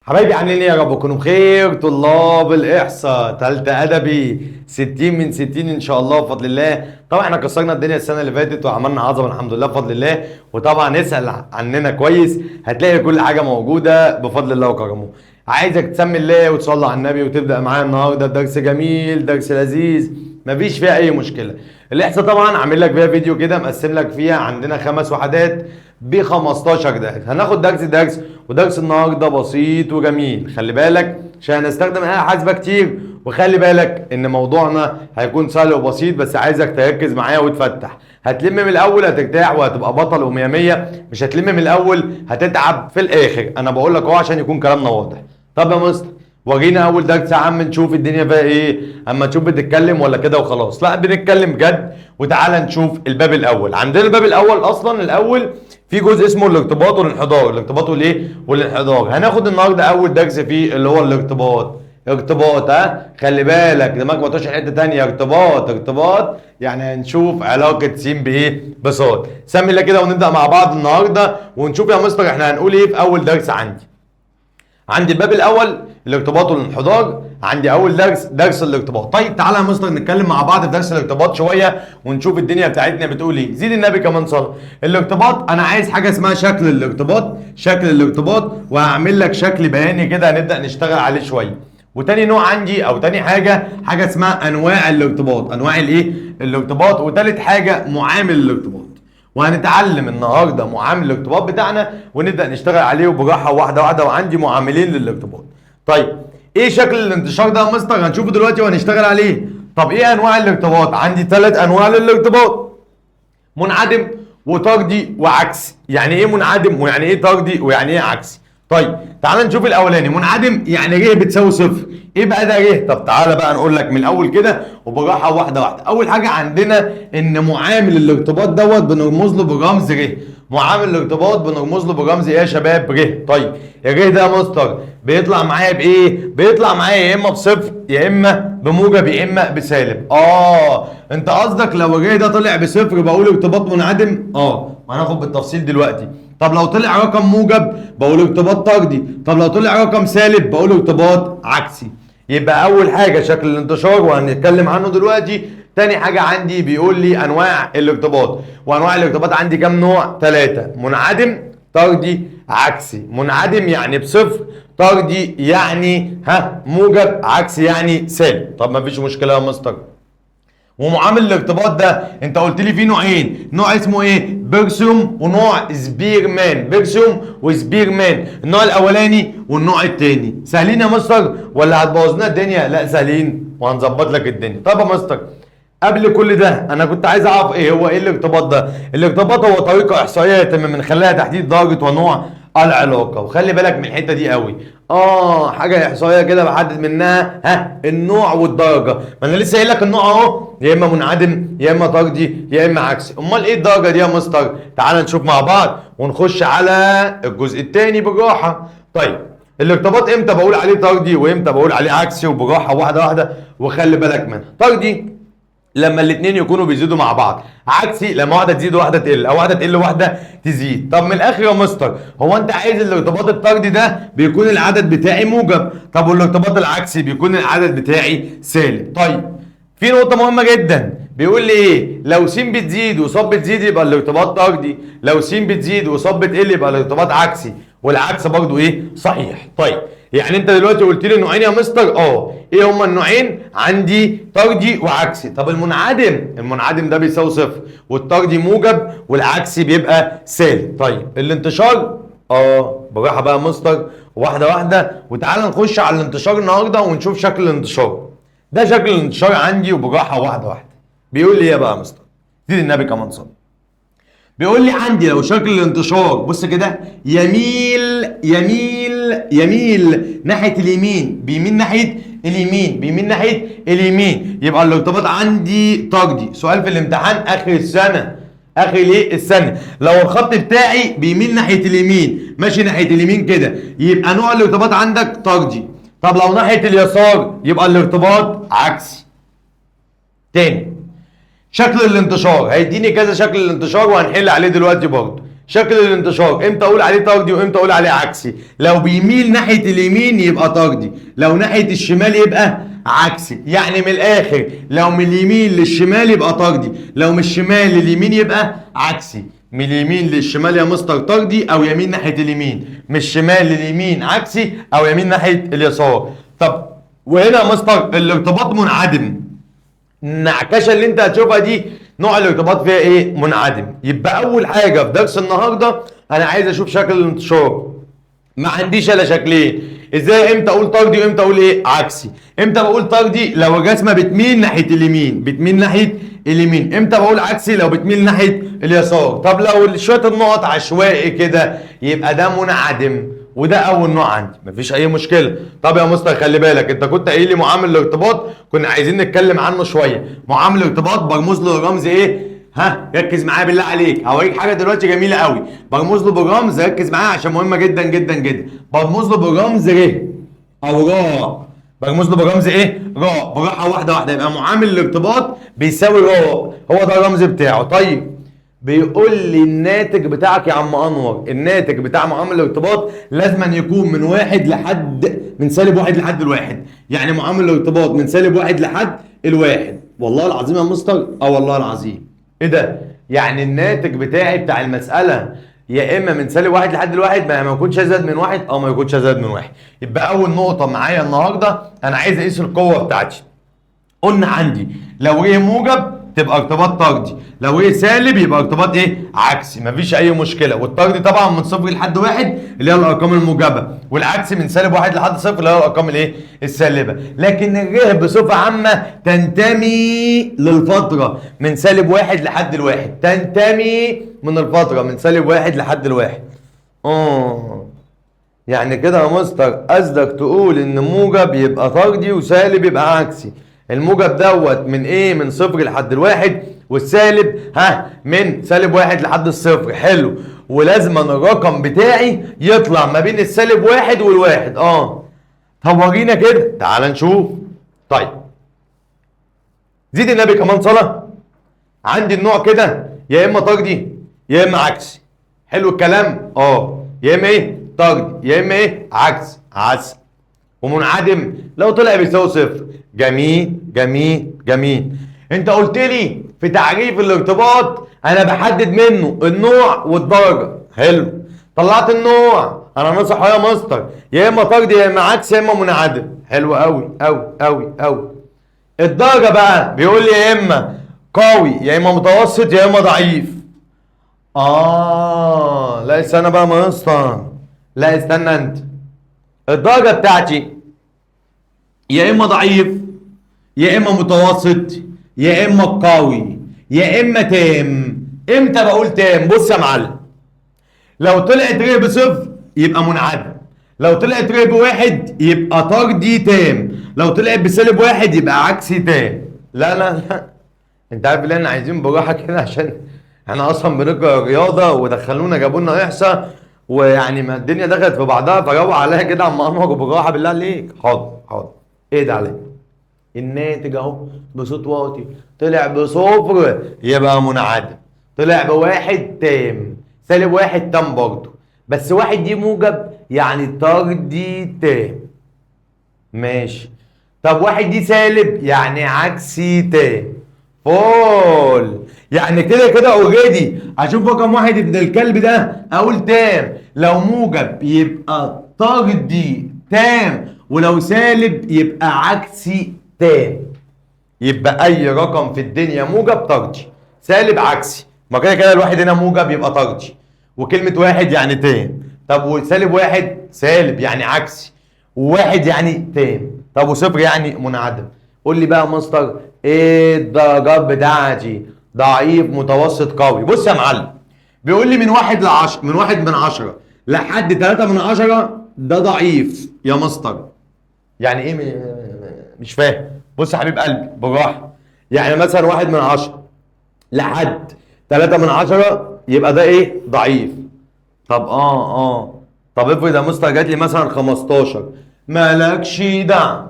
حبايبي عاملين ايه؟ يا رب تكونوا بخير. طلاب الاحصاء تالتة ادبي 60 من 60 ان شاء الله بفضل الله. طبعا احنا كسرنا الدنيا السنه اللي فاتت وعملنا عظمه الحمد لله بفضل الله. وطبعا اسال عننا كويس هتلاقي كل حاجه موجوده بفضل الله وكرمه. عايزك تسمي الله وتصلي على النبي وتبدا معايا النهارده درس جميل درس لذيذ مفيش فيها اي مشكله. الاحصاء طبعا عامل لك فيها فيديو كده مقسم لك فيها عندنا 5 وحدات ب 15 درس. هناخد درس ودرس النهارده بسيط وجميل. خلي بالك عشان هنستخدم آلة حاسبة كتير، وخلي بالك ان موضوعنا هيكون سهل وبسيط، بس عايزك تركز معايا وتفتح. هتلم من الاول هترتاح وهتبقى بطل ومية مية، مش هتلم من الاول هتتعب في الاخر. انا بقول لك اهو عشان يكون كلامنا واضح. طب يا مستر ورينا اول درس يا عم نشوف الدنيا فيها ايه، اما تشوف بتتكلم ولا كده وخلاص. لا بنتكلم جد. وتعالى نشوف الباب الاول. عندنا الباب الاول اصلا الاول في جزء اسمه الارتباط والانحدار. الارتباط والايه والانحدار. هناخد النهارده اول درس فيه اللي هو الارتباط. ارتباط ها خلي بالك دماغك ما تروحش حته ثانيه. ارتباط يعني هنشوف علاقه س بايه بصاد. سمي الله كده ونبدا مع بعض النهارده ونشوف يا مستر احنا هنقول ايه في اول درس. عندي الباب الاول الارتباط والانحدار. عندي اول درس الارتباط. طيب تعالى يا مستر نتكلم مع بعض في درس الارتباط شويه ونشوف الدنيا بتاعتنا بتقول ايه. زيد النبي كمان صلاه. الارتباط انا عايز حاجه اسمها شكل الارتباط وهعمل لك شكل بياني كده هنبدا نشتغل عليه شويه. وتاني نوع عندي او تاني حاجه اسمها انواع الارتباط. انواع الايه الارتباط. وتالت حاجه معامل الارتباط. وهنتعلم النهارده معامل الارتباط بتاعنا ونبدا نشتغل عليه براحه واحده واحده. وعندي معاملين للارتباط. طيب ايه شكل الانتشار ده يا مستر؟ هنشوفه دلوقتي وهنشتغل عليه. طب ايه انواع الارتباط؟ عندي 3 انواع للارتباط: منعدم وطردي وعكسي. يعني ايه منعدم ويعني ايه طردي ويعني ايه عكسي؟ طيب تعال نشوف الاولاني. منعدم يعني ر بتساوي صفر. ايه بقى ده ر؟ طب تعالى بقى نقول لك من الاول كده وبراحه واحده واحده. اول حاجه عندنا ان معامل الارتباط دوت بنرمز له برمز ر. معامل الارتباط بنرمز له برمز ايه يا شباب؟ ر. طيب الر ده يا مستر بيطلع معايا بايه؟ بيطلع معايا يا اما بصفر يا اما بموجب يا اما بسالب. انت قصدك لو الر ده طلع بصفر بقول ارتباط منعدم؟ وهناخد بالتفصيل دلوقتي. طب لو طلع رقم موجب بقول ارتباط طردي. طب لو طلع رقم سالب بقول ارتباط عكسي. يبقى اول حاجه شكل الانتشار وهنتكلم عنه دلوقتي. تاني حاجه عندي بيقول لي انواع الارتباط. وانواع الارتباط عندي كام نوع؟ 3: منعدم طردي عكسي. منعدم يعني بصفر، طردي يعني موجب، عكسي يعني سالب. طب ما فيش مشكله يا مستر. ومعامل الارتباط ده انت قلت لي فيه نوعين. نوع اسمه ايه؟ بيرسيوم ونوع سبيرمان. بيرسيوم وسبيرمان. النوع الاولاني والنوع الثاني سهلين يا مستر ولا هتبوظ لنا الدنيا؟ لا سهلين وهنظبط لك الدنيا. طب يا مستر قبل كل ده انا كنت عايز اعرف ايه هو الارتباط ده. الارتباط هو طريقه احصائيه يتم من خلالها تحديد درجه ونوع العلاقه. وخلي بالك من الحته دي قوي. حاجه احصائيه كده بحدد منها النوع والدرجه. ما انا لسه قايل لك النوع اهو يا اما منعدم يا اما طردي يا اما عكسي. امال ايه الدرجه دي يا مستر؟ تعال نشوف مع بعض ونخش على الجزء الثاني بالراحه. طيب الارتباط امتى بقول عليه طردي وامتى بقول عليه عكسي؟ وبراحه واحده واحده وخلي بالك منها. طردي لما الاثنين يكونوا بيزيدوا مع بعض. عكسي لما واحده تزيد وواحده تقل، او واحده تقل وواحده تزيد. طب من الاخر يا مستر هو انت عايز الارتباط الطردي ده بيكون العدد بتاعي موجب، طب والارتباط العكسي بيكون العدد بتاعي سالب. طيب في نقطه مهمه جدا بيقول لي ايه؟ لو س بتزيد وصاد بتزيد يبقى الارتباط طردي، لو س بتزيد وصاد بتقل يبقى الارتباط عكسي، والعكس برضو ايه؟ صحيح. طيب يعني انت دلوقتي قلت لي نوعين يا مستر. ايه هما النوعين؟ عندي طردي وعكسي. طب المنعدم ده بيساوي صفر والطردي موجب والعكسي بيبقى سالب. طيب الانتشار براحه بقى يا مستر واحده واحده. وتعالى نخش على الانتشار النهارده ونشوف شكل الانتشار. ده شكل الانتشار عندي وبراحه واحده واحده. بيقول لي ايه بقى يا مستر؟ زيد النبي كمان صلى. بيقول لي عندي لو شكل الانتشار بص كده يميل ناحيه اليمين، بيميل ناحيه اليمين، يبقى الارتباط عندي طردي. سؤال في الامتحان اخر السنه لو الخط بتاعي بيميل ناحيه اليمين ماشي ناحيه اليمين كده يبقى نوع الارتباط عندك طردي. طب لو ناحيه اليسار يبقى الارتباط عكسي. تاني شكل الانتشار هيديني كذا شكل الانتشار وهنحل عليه دلوقتي برضه. شكل الانتشار امتى اقول عليه طردي وامتى اقول عليه عكسي؟ لو بيميل ناحيه اليمين يبقى طردي، لو ناحيه الشمال يبقى عكسي. يعني من الاخر لو من اليمين للشمال يبقى طردي، لو من الشمال لليمين يبقى عكسي. من اليمين للشمال يا مستر طردي، او يمين ناحيه اليمين. من الشمال لليمين عكسي، او يمين ناحيه اليسار. طب وهنا يا مستر الارتباط منعدم. النعكشه اللي انت هتشوفها دي نوع الارتباط فيها ايه؟ منعدم. يبقى اول حاجه في درس النهارده انا عايز اشوف شكل الانتشار. ما عنديش الا شكلين. ازاي امتى اقول طردي وامتى اقول ايه؟ عكسي. امتى بقول طردي؟ لو الرسمه بتميل ناحيه اليمين، بتميل ناحيه اليمين. امتى بقول عكسي؟ لو بتميل ناحيه اليسار. طب لو شويه النقط عشوائي كده يبقى ده منعدم، وده اول نوع عندي، مفيش اي مشكله. طب يا مستر خلي بالك، انت كنت قايل لي معامل الارتباط كنا عايزين نتكلم عنه شويه. معامل الارتباط برمز له رمز ايه؟ ها ركز معايا بالله عليك، هوريك حاجه دلوقتي جميله قوي. برمز له بالرمز، ركز معايا عشان مهمه جدا جدا جدا. برمز له بالرمز ر او راء. برمز له بالرمز ايه؟ راء. براحه واحده واحده. يبقى معامل الارتباط بيساوي راء، هو ده الرمز بتاعه. طيب بيقول لي الناتج بتاعك يا عم انور، الناتج بتاع معامل الارتباط لازم أن يكون من واحد لحد من سالب واحد لحد الواحد. يعني معامل الارتباط من سالب واحد لحد الواحد. والله العظيم يا مستر، والله العظيم. ايه ده؟ يعني الناتج بتاعي بتاع المسألة يا اما من سالب واحد لحد الواحد، ما يكونش ازيد من واحد او ما يكونش ازيد من واحد. يبقى اول نقطة معايا النهاردة انا عايز اقيس القوة بتاعتي. قلنا عندي لو ايه موجب تبقى ارتباط طردي، لو ايه سالب يبقى ارتباط ايه؟ عكسي. مفيش اي مشكله. والطردي طبعا من صفر لحد واحد اللي هي الارقام الموجبه، والعكسي من سالب واحد لحد صفر اللي هي الارقام الايه؟ السالبه. لكن الره بصفه عامه تنتمي للفتره من سالب واحد لحد الواحد، تنتمي من الفتره من سالب واحد لحد الواحد. يعني كده يا مستر قصدك تقول ان موجب يبقى طردي وسالب يبقى عكسي. الموجب دوت من ايه؟ من صفر لحد الواحد، والسالب من سالب واحد لحد الصفر. حلو. ولازم الرقم بتاعي يطلع ما بين السالب واحد والواحد. طب ورينا كده، تعال نشوف. طيب زيد النبي كمان صلاة. عندي النوع كده يا اما طردي يا اما عكسي. حلو الكلام. يا اما ايه؟ طردي يا اما ايه؟ عكسي. ومنعدم لو طلع بيساوي صفر. جميل جميل جميل. انت قلت لي في تعريف الارتباط انا بحدد منه النوع والدرجه. حلو. طلعت النوع، انا نصح يا مستر يا اما طردي يا اما عكسي يا اما منعدم. حلو قوي قوي قوي قوي. الدرجه بقى بيقول لي يا اما قوي يا اما متوسط يا اما ضعيف. لا استنى بقى يا مستر، لا استنى انت. الدرجه بتاعتي يا اما ضعيف يا اما متوسط يا اما قوي يا اما تام. امتى بقول تام؟ بص يا معلم، لو طلعت ر بصفر يبقى منعدم، لو طلعت ر بواحد يبقى طردي تام، لو طلعت بسالب واحد يبقى عكسي تام. لا انت عارف اللي احنا عايزين براحه كده، عشان احنا اصلا بنقرا رياضه ودخلونا جابوا لنا احصاء، ويعني ما الدنيا دخلت في بعضها، فروق عليها كده يا عم انور بالراحه بالله عليك. حاضر. ايه ده عليك؟ الناتج اهو بصوت واطي طلع بصفر يبقى منعدم، طلع بواحد تام، سالب واحد تام برضه، بس واحد دي موجب يعني طردي تام. ماشي. طب واحد دي سالب يعني عكسي تام. فول. يعني كده كده اوريدي اشوف رقم واحد ابن الكلب ده اقول تام، لو موجب يبقى طردي تام، ولو سالب يبقى عكسي تام. يبقى اي رقم في الدنيا موجب طردي، سالب عكسي. ما كده كده الواحد هنا موجب يبقى طردي، وكلمة واحد يعني تام. طب وسالب واحد سالب يعني عكسي، وواحد يعني تام. طب وصفر يعني منعدم. قول لي بقى يا مستر ايه الدرجات بتاعتي؟ ضعيف متوسط قوي. بص يا معلم، بيقول لي من واحد لعشرة، من واحد من عشرة لحد 3 من 10 ده ضعيف يا مستر. يعني ايه؟ مش فاهم. بص يا حبيب قلبي بالراحه. يعني مثلا 1 من 10 لحد 3 من 10 يبقى ده ايه؟ ضعيف. طب طب افرض يا مستر جات لي مثلا 15، مالكش دعوه،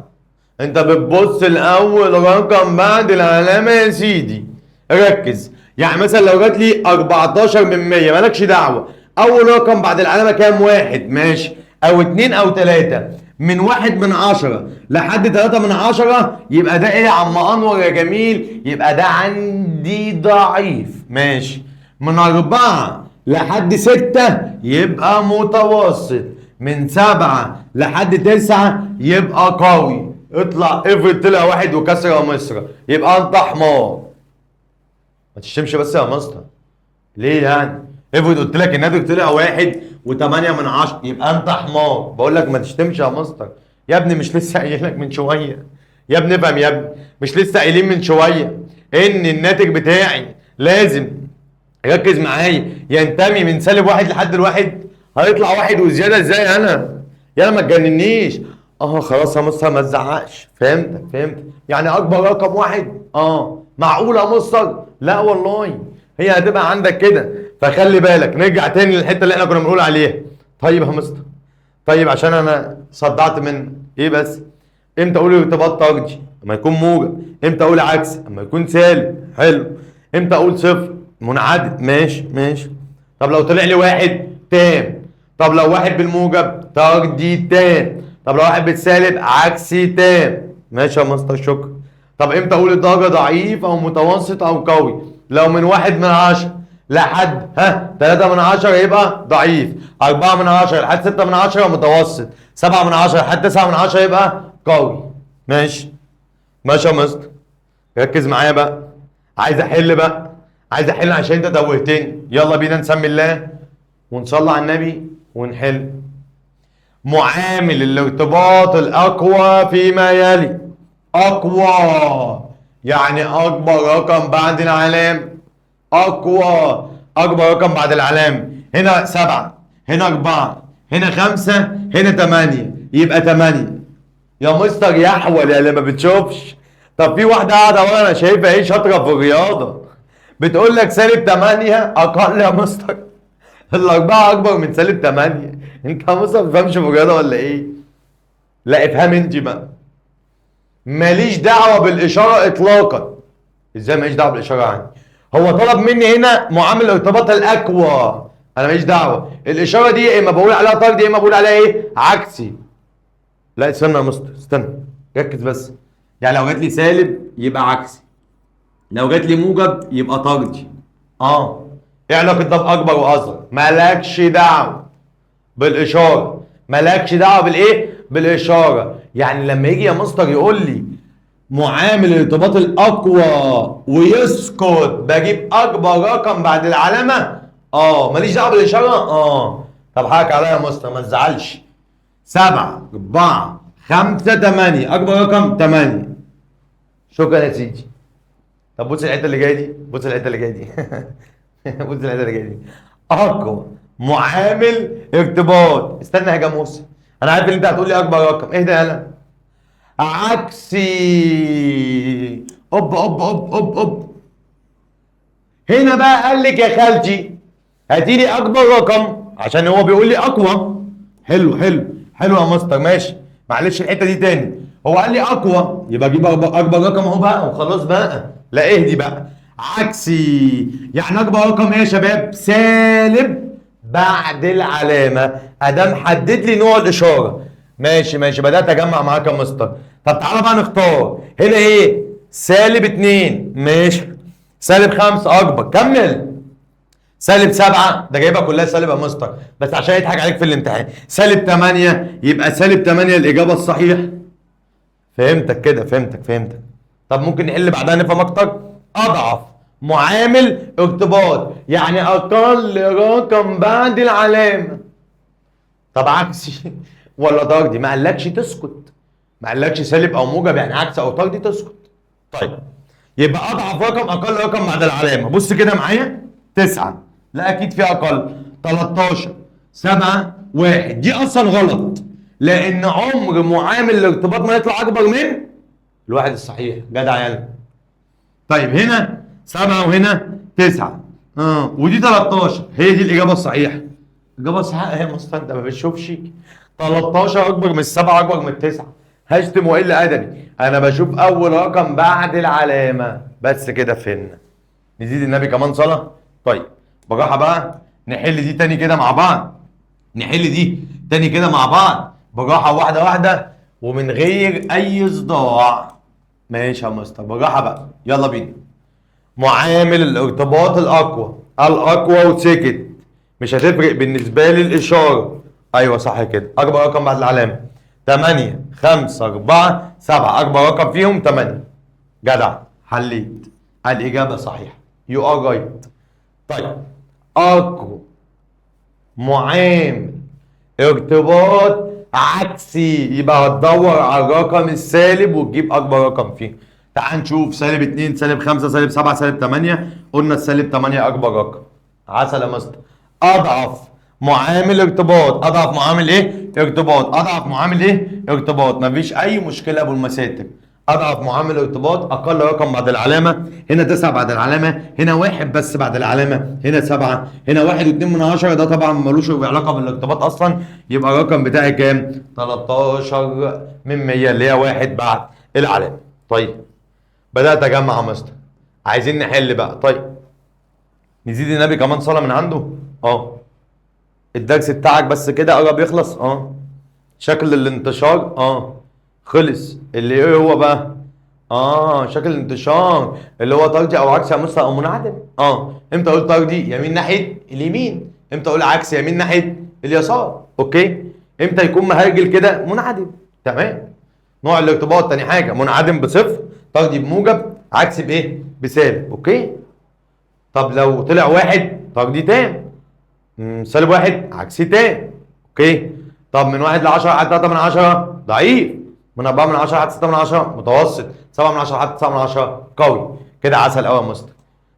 انت بتبص الاول رقم بعد العلامه يا سيدي. ركز. يعني مثلا لو جات لي 14 من 100 مالكش دعوه، اول رقم بعد العلامه كام؟ واحد، ماشي، او اتنين او تلاته. من واحد من 10 لحد 3 من 10 يبقى ده ايه يا عم انور يا جميل؟ يبقى ده عندي ضعيف، ماشي. من 4 لحد 6 يبقى متوسط. من 7 لحد 9 يبقى قوي. اطلع افرض طلع واحد وكسر مصر، يبقى انت حمار. ما تشتمش بس يا مستر. ليه يعني؟ افرض قلت لك الناتج طلع واحد وثمانية من 10 يبقى انت حمار. بقول لك ما تشتمش يا مستر. يا ابني مش لسه قايل لك من شويه؟ يا ابني افهم يا ابني، مش لسه قايلين من شويه ان الناتج بتاعي لازم، ركز معايا، ينتمي من سالب واحد لحد الواحد؟ هيطلع واحد وزياده ازاي انا؟ يلا ما تجننيش. خلاص يا مستر ما تزعقش، فهمتك. يعني اكبر رقم واحد. معقوله يا مستر؟ لا والله هي هتبقى عندك كده. فخلي بالك، نرجع تاني للحته اللي احنا كنا بنقول عليها. طيب يا مستر، طيب عشان انا صدعت من ايه بس؟ امتى اقول ارتباط طردي؟ اما يكون موجب. امتى اقول عكسي؟ اما يكون سالب. حلو. امتى اقول صفر؟ منعدم. ماشي. طب لو طلع لي واحد تام؟ طب لو واحد بالموجب طردي تام؟ طب لو واحد بالسالب عكسي تام؟ ماشي يا مستر، شكرا. طب امتى اقول الدرجه ضعيف او متوسط او قوي؟ لو من 1/10 لحد 3/10 يبقى ضعيف، 4/10 لحد 6/10 متوسط، 7/10 لحد 9/10 يبقى قوي. ماشي يا مستر، ركز معايا بقى. عايز احل عشان انت توهتني. يلا بينا نسمي الله ونصلي على النبي ونحل. معامل الارتباط الاقوى فيما يلي. اقوى يعني اكبر رقم بعد العلامه. اقوى، اكبر رقم بعد العلامه. هنا 7، هنا 4، هنا 5، هنا 8، يبقى 8. يا مستر يا احول يا اللي ما بتشوفش. طب في واحده قاعده ورا انا شايفها ايه، شاطره في الرياضه، بتقول لك -8 اقل يا مستر. الاربعه اكبر من -8. انت يا مستر ما بتفهمش في الرياضه ولا ايه؟ لا افهم انت بقى. ماليش دعوه بالاشاره اطلاقا. ازاي ماليش دعوه بالاشاره يعني؟ هو طلب مني هنا معامل الارتباط الاقوى، انا ماليش دعوه. الاشاره دي يا اما بقول عليها طردي يا اما بقول عليها ايه؟ عكسي. لا استنى يا مستر، استنى، ركز بس. يعني لو جات لي سالب يبقى عكسي، لو جات لي موجب يبقى طردي. ايه علاقه ده باكبر واصغر؟ مالكش دعوه بالاشاره، مالكش دعوه بالايه؟ بالاشاره. يعني لما يجي يا مستر يقول لي معامل الارتباط الاقوى ويسكت، بجيب اكبر رقم بعد العلامه. ماليش دعوه بالاشاره. طب حقك عليا يا مستر ما تزعلش. 7 4 5 8 اكبر رقم 8. شكرا يا سيدي. طب بص الحته اللي جايه دي، بص الحته اللي جايه دي. بص الحته اللي جايه دي. اقوى معامل ارتباط، استنى يا جاموسه، انا عارف ان انت هتقول لي اكبر رقم. اهدى يالا. عكسي. اوب. هنا بقى قال لك يا خالتي هاتي لي اكبر رقم عشان هو بيقول لي اقوى. حلو يا مستر، ماشي. معلش الحته دي تاني. هو قال لي اقوى يبقى اجيب اكبر رقم اهو بقى وخلاص بقى. لا اهدي بقى. عكسي يعني اكبر رقم ايه يا شباب؟ سالب بعد العلامه. ادام حدد لي نوع الاشاره. ماشي بدات اجمع معاك يا مستر. طب تعالى بقى نختار. هنا ايه؟ -2. ماشي. -5 اكبر، كمل. -7 ده جايبها كلها سالب يا مستر بس عشان يضحك عليك في الامتحان. -8 يبقى -8 الاجابه الصحيحه. فهمتك كده، فهمتك. طب ممكن نحل بعدها نفهم اكتر. اضعف معامل ارتباط يعني اقل رقم بعد العلامه. طب عكسي ولا طردي؟ ما قالكش تسكت، ما قالكش سالب او موجب يعني عكس او طردي تسكت. طيب يبقى اضعف رقم اقل رقم بعد العلامه. بص كده معايا. 9 لا اكيد في اقل. 13 7 1 دي اصلا غلط لان عمر معامل الارتباط ما يطلع اكبر من الواحد الصحيح. جدع يلا. طيب هنا 7 وهنا 9 ودي 13 هي دي الاجابه الصحيحه. الاجابه الصحيحه هي مستر انت ما بتشوفش 13 اكبر من 7 اكبر من 9. هشتم والا ادبي، انا بشوف اول رقم بعد العلامه بس كده. فهمنا. نزيد النبي كمان صلاة. طيب بالراحة بقى، نحل دي تاني كده مع بعض، نحل دي تاني كده مع بعض بالراحة، واحدة واحدة ومن غير أي صداع. ماشي يا مستر، بالراحة بقى، يلا بينا. معامل الارتباط الأقوى وسكت، مش هتفرق بالنسبة لي الإشارة. أيوه صح كده، أكبر رقم بعد العلامة 8 5 4 7، أكبر رقم فيهم 8. جدع، حليت، الإجابة صحيحة، يو ار رايت. طيب أقوى معامل ارتباط عكسي، يبقى هتدور على الرقم السالب وتجيب اكبر رقم فيه. تعال نشوف سالب 2 سالب 5 سالب 7 سالب 8. قلنا السالب 8 اكبر رقم. عسل يا مستر. اضعف معامل ارتباط، اضعف معامل ايه؟ ارتباط، اضعف معامل ايه؟ ارتباط، مفيش اي مشكله ابو المساتر. اضعف معامل ارتباط، اقل رقم بعد العلامه، هنا 9 بعد العلامه، هنا 1 بس بعد العلامه، هنا 7، هنا 1.2، ده طبعا ملوش علاقه بالارتباط اصلا. يبقى الرقم بتاعي كام؟ 13 من 100 اللي هي 1 بعد العلامه. طيب بدات اجمع يا مستر، عايزين نحل بقى. طيب نزيد النبي كمان صلاه من عنده. الدرس بتاعك بس كده قرب يخلص. شكل الانتشار خلص. اللي ايه هو بقى؟ شكل الانتشار اللي هو طردي او عكسي يا مستر او منعدم. امتى اقول طردي؟ يمين ناحيه اليمين. امتى اقول عكسي؟ يمين ناحيه اليسار. اوكي. امتى يكون مهرجل كده؟ منعدم. تمام. نوع الارتباط تاني حاجه، منعدم بصفر، طردي بموجب، عكسي بايه؟ بسالب. اوكي. طب لو طلع واحد، طردي تام. سالب 1 عكسي تام. اوكي. طب من 1 ل 10 لحد 3 من 10 ضعيف، من 4 من 10 لحد 6 من 10 متوسط، 7 من 10 لحد 9 من 10 قوي. كده عسل قوي يا مستر.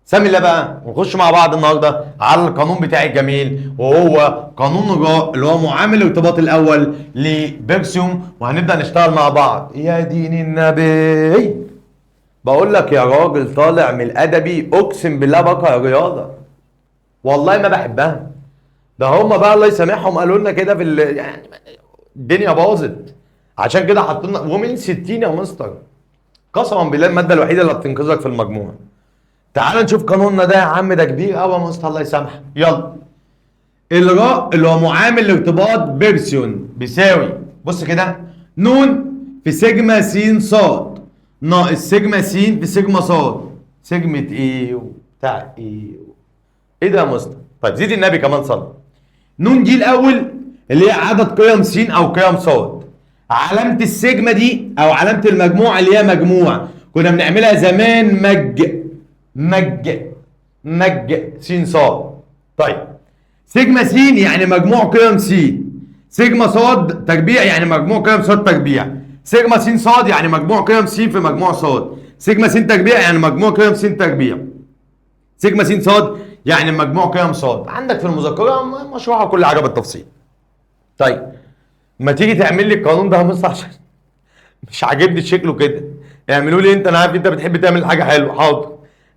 سمي الله بقى ونخش مع بعض النهارده على القانون بتاعي الجميل، وهو قانون الراء اللي هو معامل الارتباط الاول لبيرسيوم، وهنبدا نشتغل مع بعض. يا دين النبي، بقول لك يا راجل طالع من الادبي، اقسم بالله بكره الرياضه، والله ما بحبها. ده هم بقى الله يسامحهم قالوا لنا كده يعني الدنيا باظت، عشان كده حطوا لنا ومن 60 يا مستر. قسما بالله الماده الوحيده اللي هتنقذك في المجموعه. تعال نشوف قانوننا ده يا عم، ده كبير قوي يا مستر الله يسامحك. يلا. الراء اللي هو معامل الارتباط بيرسيون بيساوي، بص كده، نون في سيجما س ص ناقص سيجما س في سيجما ص. سيجمة ايه وبتاع ايه ده يا مستر؟ طيب زيد النبي كمان صلى. نون دي الاول اللي هي عدد قيم س او قيم ص. علامة السيجما دي او علامة المجموع اللي هي مجموع، كنا بنعملها زمان مج س ص. طيب سيجما س يعني مجموع قيم س، سيجما ص تربيع يعني مجموع قيم ص تربيع، سيجما س ص يعني مجموع قيم س في مجموع ص، سيجما س تربيع يعني مجموع قيم س تربيع، سيجما س ص يعني مجموع قيم ص. عندك في المذكره مشروحه كل حاجه بالتفصيل. طيب ما تيجي تعمل لي القانون ده يا مستر، عشان مش عاجبني شكله كده. اعملوا لي انت، انا عارف انت بتحب تعمل حاجه حلوه. حاضر.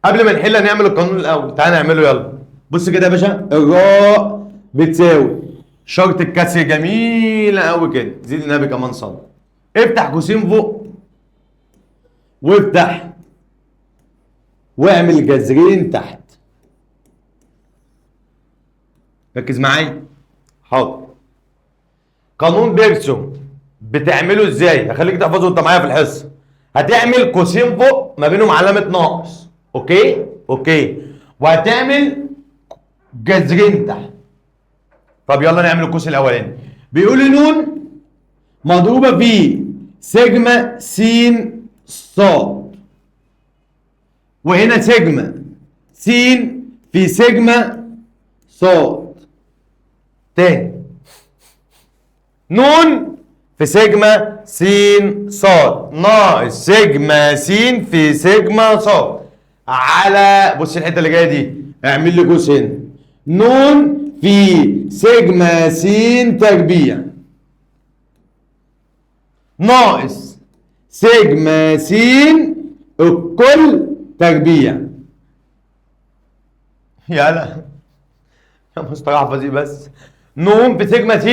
قبل ما نحل نعمل القانون الاول، تعالى نعمله يلا. بص كده يا باشا، الراء بتساوي شرط الكسر جميله قوي كده، زيد النبي كمان صلى. افتح قوسين فوق وافتح واعمل جذرين تحت. ركز معايا. حاضر. قانون بيرسون بتعمله ازاي؟ هخليك تحفظه وانت معايا في الحصه. هتعمل قوسين فوق ما بينهم علامه ناقص. اوكي. وهتعمل جذرين تحت. طب يلا نعمل القوس الاولاني. بيقول نون مضروبه في سيجما س ص، وهنا سيجما س في سيجما ص. تاني، نون في سيجما س ص ناقص سيجما س في سيجما ص على، بص الحته اللي جايه دي، اعمل لي قوس هنا، نون في سيجما س تربيع ناقص سيجما س الكل تربيع. يلا يا مستر احفظ ايه بس. نون في سيجما س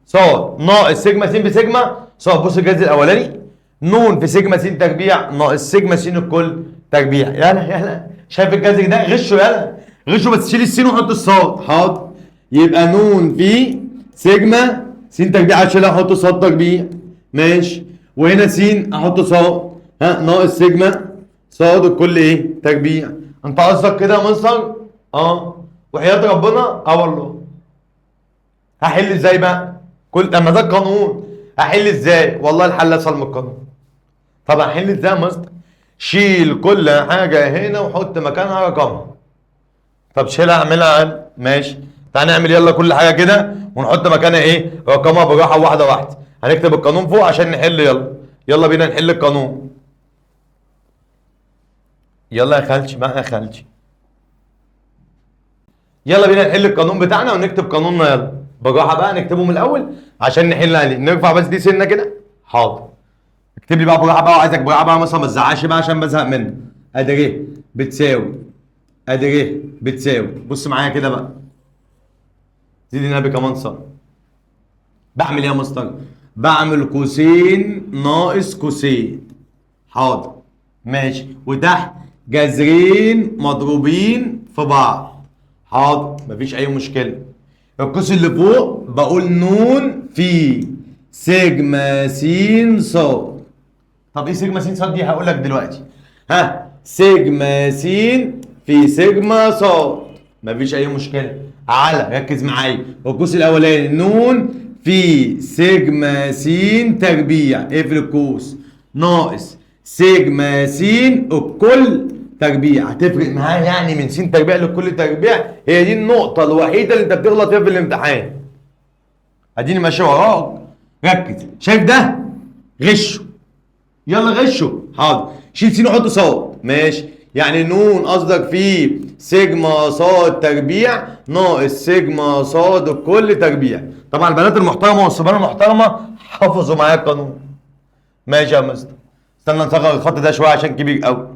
ص ناقص سيجما س في سيجما ص. بص الجذر الاولاني، نون في سيجما س تربيع ناقص سيجما س الكل تربيع. يلا شايف الجذر ده؟ غشه يلا، غشه بس شيل السين وحط الصاد. حاضر، يبقى نون في سيجما س تربيع، اشيلها احط صاد تربيع. ماشي، وهنا س احط صاد، ها ناقص سيجما صاد الكل ايه؟ تربيع. انت قصدك كده يا مستر؟ وحياة ربنا والله. هحل ازاي بقى؟ لما ده القانون هحل ازاي؟ والله الحل اسهل من القانون. طب هحل ازاي يا مستر؟ شيل كل حاجة هنا وحط مكانها رقمها. طب شيلها اعملها اقل. ماشي، تعال نعمل يلا كل حاجة كده ونحط مكانها ايه؟ رقمها بالراحة واحدة واحدة. هنكتب القانون فوق عشان نحل. يلا بينا نحل القانون. يلا يا خالتي بقى يا خالتي. يلا بينا نحل القانون بتاعنا ونكتب قانوننا. يلا بالراحة بقى نكتبه من الأول عشان نحل عليه. نرفع بس دي سنة كده. حاضر. اكتب لي بقى بالراحة بقى، وعايزك بالراحة بقى مثلا ما تزعقش بقى عشان بزهق منك. ادي ر بتساوي، ادي ر بتساوي، بص معايا كده بقى. زيد النبي كمان صار. بعمل ايه يا مستر؟ بعمل قوسين ناقص قوسين. حاضر ماشي، وتحت جذرين مضروبين في بعض. حاضر مفيش اي مشكله. القوس اللي فوق بقول نون في سيجما س ص. طب ايه سيجما س ص دي؟ هقول لك دلوقتي. ها، سيجما س في سيجما ص، مفيش اي مشكله. على، ركز معايا، القوس الاولاني نون في سيجما س تربيع، اقفل القوس، ناقص سيجما س الكل تربيع. هتفرق معايا يعني من س تربيع لكل تربيع؟ هي دي النقطة الوحيدة اللي انت بتغلط فيها في الامتحان. اديني ماشي وراك، ركز. شايف ده؟ غشه، يلا غشه. حاضر، شيل س وحط صاد. ماشي، يعني نون قصدك في سيجما صاد تربيع ناقص سيجما صاد الكل تربيع. طبعا البنات المحترمة والصبيان المحترمة حافظوا معايا القانون. ماشي يا مستر، استنى نصغر الخط ده شويه عشان كبير قوي.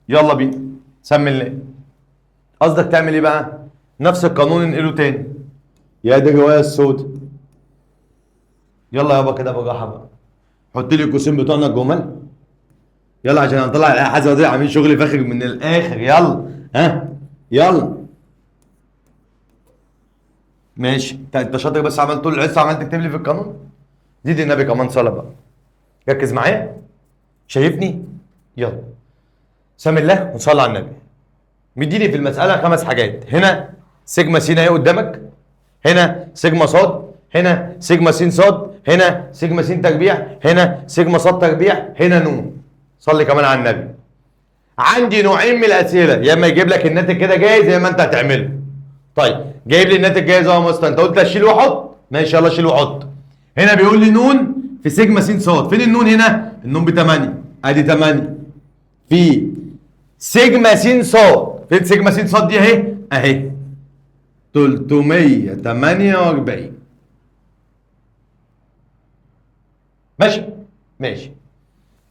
يلا بينا، سمي الله. قصدك تعمل ايه بقى؟ نفس القانون انقله تاني. يا دي الروايه السوداء. يلا يابا كده بالراحه بقى، حط لي القوسين بتوعنا الجمل. يلا عشان هنطلع الحاجه دي، عاملين شغل فاخر من الاخر. يلا ها، يلا. ماشي، انت شاطر بس عملت طول الحصه عمال تكتب لي في القانون. زيد النبي كمان صلاه بقى، ركز معايا. شايفني؟ يلا سم الله وصلي على النبي. مديني في المسألة 5 حاجات. هنا سيجما س اهي قدامك، هنا سيجما صاد، هنا سيجما س صاد، هنا سيجما س تربيع، هنا سيجما صاد تربيع، هنا نون. صلي كمان على النبي. عندي نوعين من الأسئلة، يا اما يجيب لك الناتج كده جاهز يا اما انت هتعمله. طيب جايب لي الناتج جاهز اهو يا مستر، انت قلت اشيل واحط. ماشي يلا شيل وحط. هنا بيقول لي نون في سيجما س صاد، فين النون هنا؟ النون ب 8، ادي 8 في سيجما س صاد. فين سيجما س صاد دي؟ اهي 348. ماشي ماشي.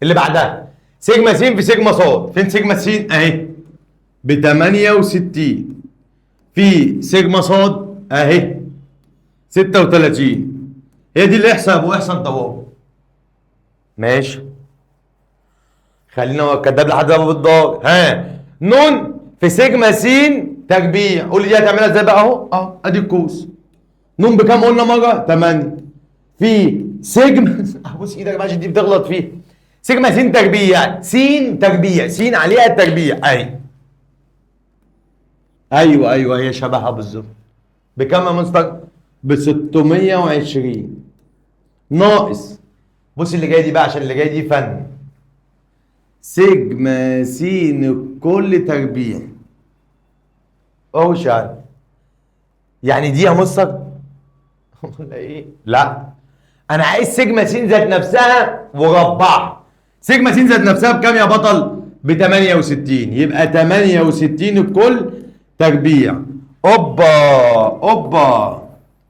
اللي بعدها سيجما س في سيجما صاد. فين سيجما س؟ اهي ب 68 في سيجما صاد اهي 36. هي دي اللي يحسب واحسن طوال. ماشي، خلينا كداب لحد ما بالدار. ها، نون في سيجما س تربيع. قول لي دي هتعملها ازاي بقى؟ اهو ادي القوس. نون بكام قلنا مره؟ 8 في سيجما بص ايدك بقى عشان دي بتغلط فيها. سيجما س تربيع، س تربيع، س عليها تربيع اهي. ايوه هي شبهها بالظبط. بكام يا مستر؟ ب 620 ناقص، بص اللي جاي دي بقى عشان اللي جاي دي فن، سيجما س كل تربيع. شعر يعني دي يا مستر ولا ايه؟ لا، انا عايز سيجما س ذات نفسها وربعها. سيجما س ذات نفسها بكام يا بطل؟ ب 68. يبقى 68 الكل تربيع. اوبا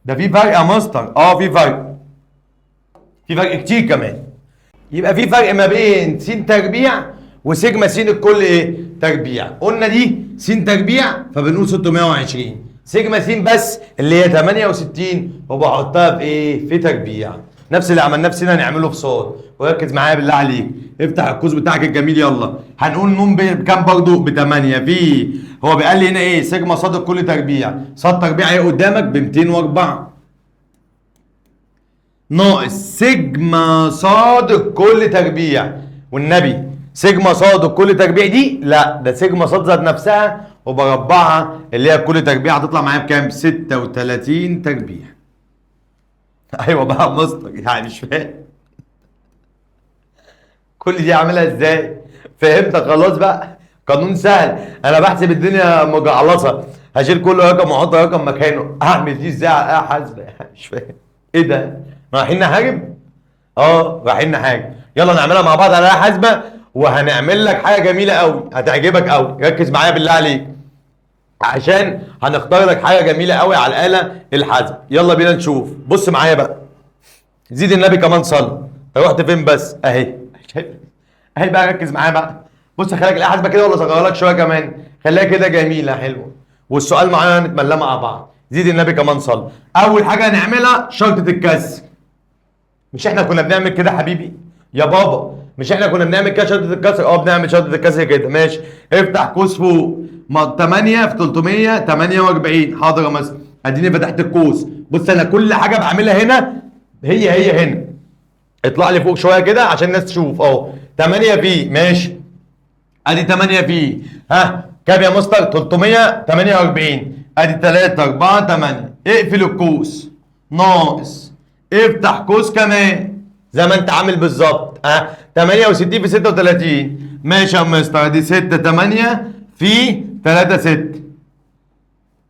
ده في فرق يا مستر. في فرق، في فرق كتير كمان. يبقى في فرق ما بين س تربيع وسيجما س الكل ايه؟ تربيع. قلنا دي س تربيع فبنقول 620. سيجما س بس اللي هي 68 وبحطها في ايه؟ في تربيع. نفس اللي عملناه في سين هنعمله في صاد. وركز معايا بالله عليك، افتح القوس بتاعك الجميل يلا. هنقول نون بكام برضه؟ ب 8. في هو بيقال لي هنا ايه؟ سيجما صاد الكل تربيع. صاد تربيع ايه قدامك؟ ب 204 ناقص سيجما صاد الكل تربيع. والنبي سيجما صاد الكل تربيع دي لا، ده سيجما صاد ذات نفسها وبربعها اللي هي الكل تربيع هتطلع معايا بكام؟ 36 تربيع. ايوه بقى مستر، يعني مش فاهم كل دي عاملها ازاي؟ فهمت خلاص بقى، قانون سهل. انا بحسب الدنيا مجعلصه، هشيل كل رقم واحط رقم مكانه. اعمل دي ازاي على حاسبه؟ يعني مش فاهم ايه ده؟ رايحين نحارب؟ رايحين نحارب. يلا نعملها مع بعض على حاسبه، وهنعمل لك حاجه جميله قوي هتعجبك قوي. ركز معايا بالله عليك، عشان هنختار لك حاجه جميله قوي على الاله الحاسبه. يلا بينا نشوف. بص معايا بقى، زيد النبي كمان صلى. رحت فين بس؟ اهي شايف؟ اهي بقى ركز معايا بقى. بص خليك الاله حاسبه كده ولا اصغرها لك شويه كمان؟ خليها كده جميله حلوه. والسؤال معانا هنتملاه مع بعض. زيد النبي كمان صلى. اول حاجه هنعملها شرطه الكسر. مش احنا كنا بنعمل كده حبيبي يا بابا؟ مش احنا كنا بنعمل كده شرطه الكسر؟ بنعمل شرطه الكسر كده ماشي. افتح قوس فوق 8 في 348. حاضر يا مستر، اديني فتحت القوس. بص انا كل حاجه بعملها هنا هي هنا. اطلع لي فوق شويه كده عشان الناس تشوف. 8 في ماشي، ادي 8 في كام يا مستر؟ 348. ادي 3 4 8. اقفل القوس ناقص افتح قوس كمان زي ما انت عامل بالظبط. 68 في 36 ماشي يا مستر. ادي 6 8 في 3 6.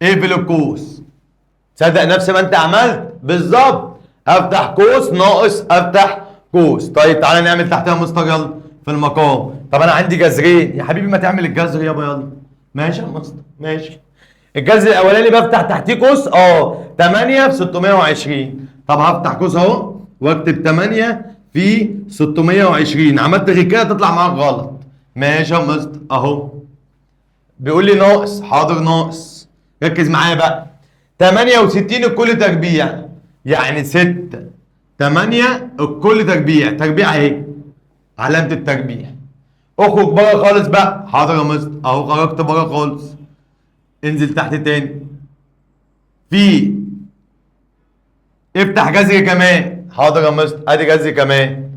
اقفل القوس. تصدق نفس ما انت عملت بالظبط. افتح قوس ناقص افتح قوس. طيب تعالى نعمل تحتها يا مستر يلا في المقام. طب انا عندي جذرين يا حبيبي، ما تعمل الجذر يابا يلا. ماشي يا مستر ماشي. الجذر الاولاني بفتح تحتيه قوس 8 في 620. طب هفتح قوس اهو واكتب 8 في 620. عملت غير كده تطلع معاك غلط. ماشي يا مستر اهو. بيقول لي ناقص. حاضر ناقص. ركز معايا بقى. 68 الكل تربيع، يعني 6 8 الكل تربيع. تربيع اهي علامة التربيع. اخرج بره خالص بقى. حاضر يا مستر اهو خرجت بره خالص. انزل تحت تاني. في افتح جذر كمان. حاضر يا مستر ادي جذر كمان.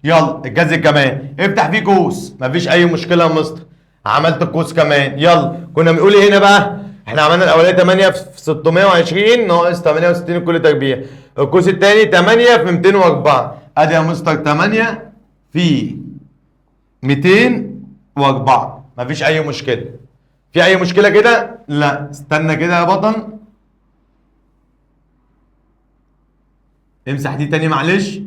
يلا الجذر كمان افتح فيه قوس. مفيش اي مشكله يا مستر. عملت القوس كمان. يلا كنا بنقول ايه هنا بقى؟ احنا عملنا الاولاني 8 في 620 ناقص 68 الكل تربيع. القوس الثاني 8 في 204. ادي يا مستر 8 في 204. مفيش اي مشكله. في اي مشكله كده؟ لا. استنى كده يا بطل، امسح دي تاني معلش.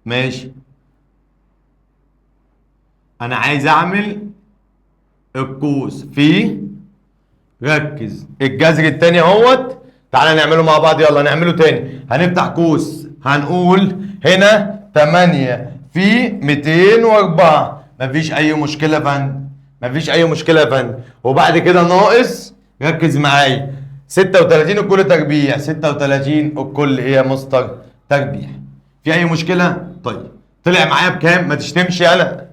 ماشي. انا عايز اعمل القوس في، ركز، الجذر التاني اهوت. تعالى نعمله مع بعض يلا نعمله تاني. هنفتح قوس هنقول هنا 8 في 204. مفيش اي مشكله يا فندم. مفيش اي مشكله يا فندم. وبعد كده ناقص، ركز معايا، 36 الكل تربيع. 36 الكل ايه يا مستر؟ تربيع. في اي مشكله؟ طيب طلع معايا بكام؟ ما تشتمش انا،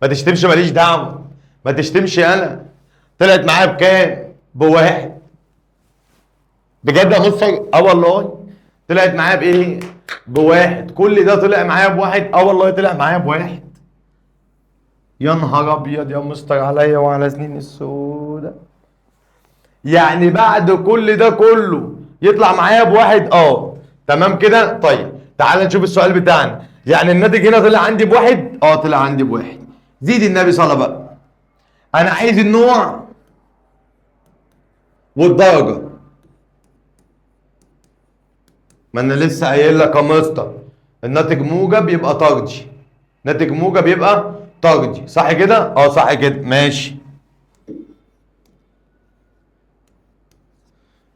ما تشتمش، ماليش دعوه، ما تشتمش انا. طلعت معايا بكام؟ بواحد. بجد يا مستر؟ والله طلعت معايا بايه؟ بواحد. كل ده طلع معايا بواحد؟ والله طلع معايا بواحد. يا نهار ابيض يا مستر عليا وعلى سنين السوداء. يعني بعد كل ده كله يطلع معايا بواحد؟ تمام كده. طيب تعال نشوف السؤال بتاعنا. يعني الناتج هنا طلع عندي بواحد؟ طلع عندي بواحد. زيد النبي صلى بقى. انا عايز النوع والدرجه. ما انا لسه قايل لك يا مستر الناتج موجب يبقى طردي. ناتج موجب يبقى طردي، صح كده؟ صح كده ماشي.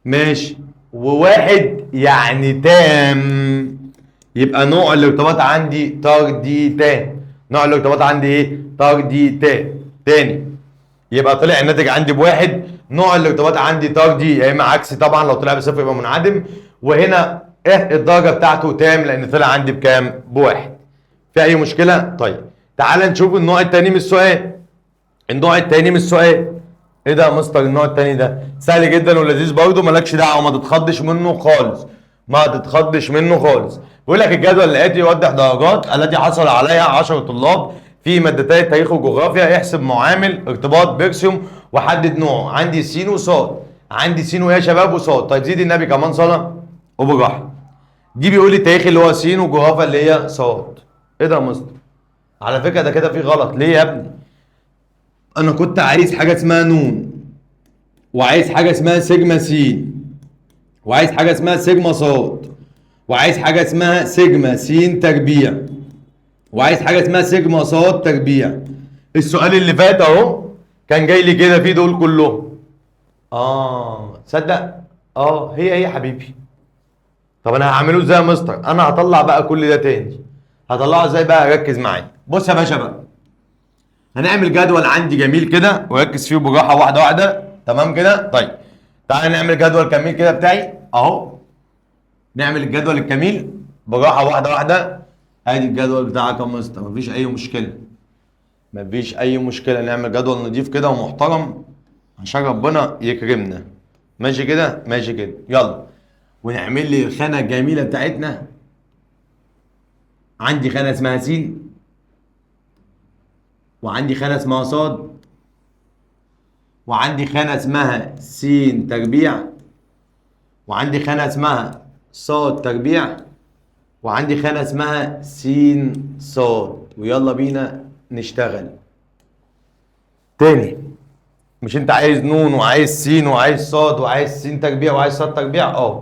ماشي. وواحد يعني تام، يبقى نوع الارتباط عندي طردي تام. نوع الارتباط عندي ايه؟ طردي تام. تاني يبقى طلع الناتج عندي بواحد. نوع الارتباط عندي طردي يا اما عكسي، طبعا لو طلع بصفر يبقى منعدم. وهنا الدرجه بتاعته تام لان طلع عندي بكام؟ بواحد. في اي مشكله؟ طيب تعال نشوف النوع الثاني من السؤال. النوع الثاني من السؤال ايه ده يا مستر؟ النوع الثاني ده سهل جدا ولذيذ برضه، مالكش دعوه، ما تتخضش منه خالص، ما تتخضش منه خالص. بيقول لك الجدول الاتي يوضح درجات التي حصل عليها 10 طلاب في مادتي التاريخ والجغرافيا. احسب معامل ارتباط بيرسيوم وحدد نوعه. عندي س وصاد، عندي س ويا شباب وصاد. طيب زيد النبي كمان صلاه وبالراحه. دي بيقول لي التاريخ اللي هو س والجغرافيا اللي هي صاد. ايه ده يا مستر؟ على فكره ده كده في غلط. ليه يا ابني؟ انا كنت عايز حاجه اسمها نون، وعايز حاجه اسمها سيجما س، وعايز حاجه اسمها سيجما صاد، وعايز حاجه اسمها سيجما س تربيع، وعايز حاجه اسمها سيجما صاد تربيع. السؤال اللي فات اهو كان جاي لي كده في دول كلهم. تصدق؟ هي يا حبيبي. طب انا هعمله ازاي يا مستر؟ انا هطلع بقى كل ده تاني. هطلعه ازاي بقى؟ ركز معايا. بص يا باشا بقى، هنعمل جدول عندي جميل كده وركز فيه براحه واحده واحده. تمام كده؟ طيب تعالى نعمل جدول كميل كده بتاعي اهو. نعمل الجدول الكميل براحه واحده واحده. ادي الجدول بتاعك يا مستر، مفيش اي مشكله، مفيش اي مشكله. نعمل جدول نضيف كده ومحترم عشان ربنا يكرمنا. ماشي كده؟ ماشي كده. يلا ونعمل لي الخانه الجميله بتاعتنا. عندي خانه اسمها س، وعندي خانه اسمها صاد، وعندي خانه اسمها س تربيع، وعندي خانه اسمها صاد تربيع، وعندي خانه اسمها س صاد. ويلا بينا نشتغل تاني. مش انت عايز نون وعايز س وعايز صاد وعايز س تربيع وعايز صاد تربيع؟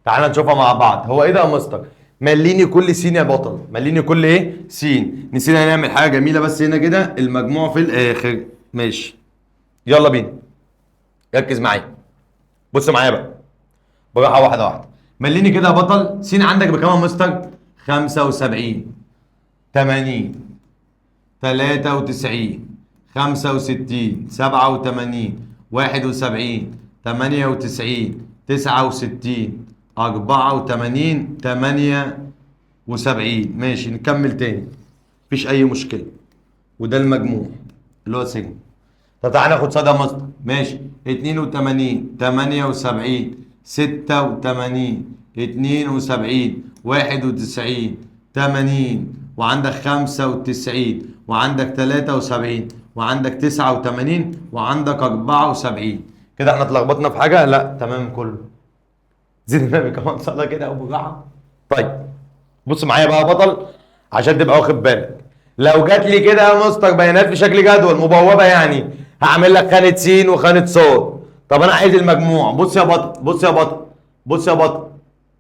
تعالى نشوفها مع بعض. هو ايه ده يا مستر؟ مليني كل س يا بطل، مليني كل ايه؟ س. نسينا نعمل حاجه جميله بس هنا كده، المجموع في الاخر. ماشي يلا بينا، ركز معايا، بص معايا بقى براحه واحده واحده. مليني كده يا بطل. س عندك بكام يا مستر؟ 75 80 93 65 87 71 98 69 84 78. ماشي نكمل تاني، مفيش أي مشكلة. وده المجموع اللي هو سيجما. طب تعالى ناخد صدى مصدر. ماشي 82 78 86 72 91 80 وعندك 95 وعندك 73 وعندك 89 وعندك 74. كده احنا اتلخبطنا في حاجة؟ لا تمام كله. زيد النبي كمان صلاة كده أو بجاحة. طيب بص معايا بقى يا بطل عشان تبقى واخد بالك. لو جات لي كده يا مستر بيانات في شكل جدول مبوبة، يعني هعمل لك خانة س وخانة ص. طب أنا عايز المجموع. بص يا بطل، بص يا بطل، بص يا بطل،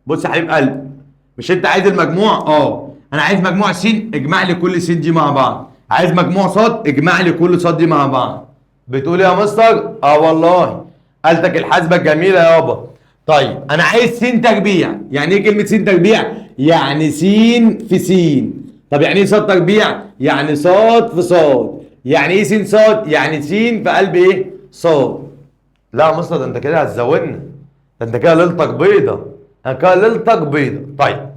بص يا حبيب قلبي. مش أنت عايز المجموع؟ أنا عايز مجموع س، اجمع لي كل س دي مع بعض. عايز مجموع ص، اجمع لي كل ص دي مع بعض. بتقول إيه يا مستر؟ والله قالتك الحاسبة الجميلة يابا. طيب انا عايز س تربيع. يعني ايه كلمه س تربيع؟ يعني س في س. طب يعني ايه صاد تربيع؟ يعني صاد في صاد. يعني ايه س صاد؟ يعني س في قلب ايه؟ صاد. لا يا مستر ده انت كده هتزودنا، ده انت كده ليلتك بيضه، انت كده ليلتك بيضه. طيب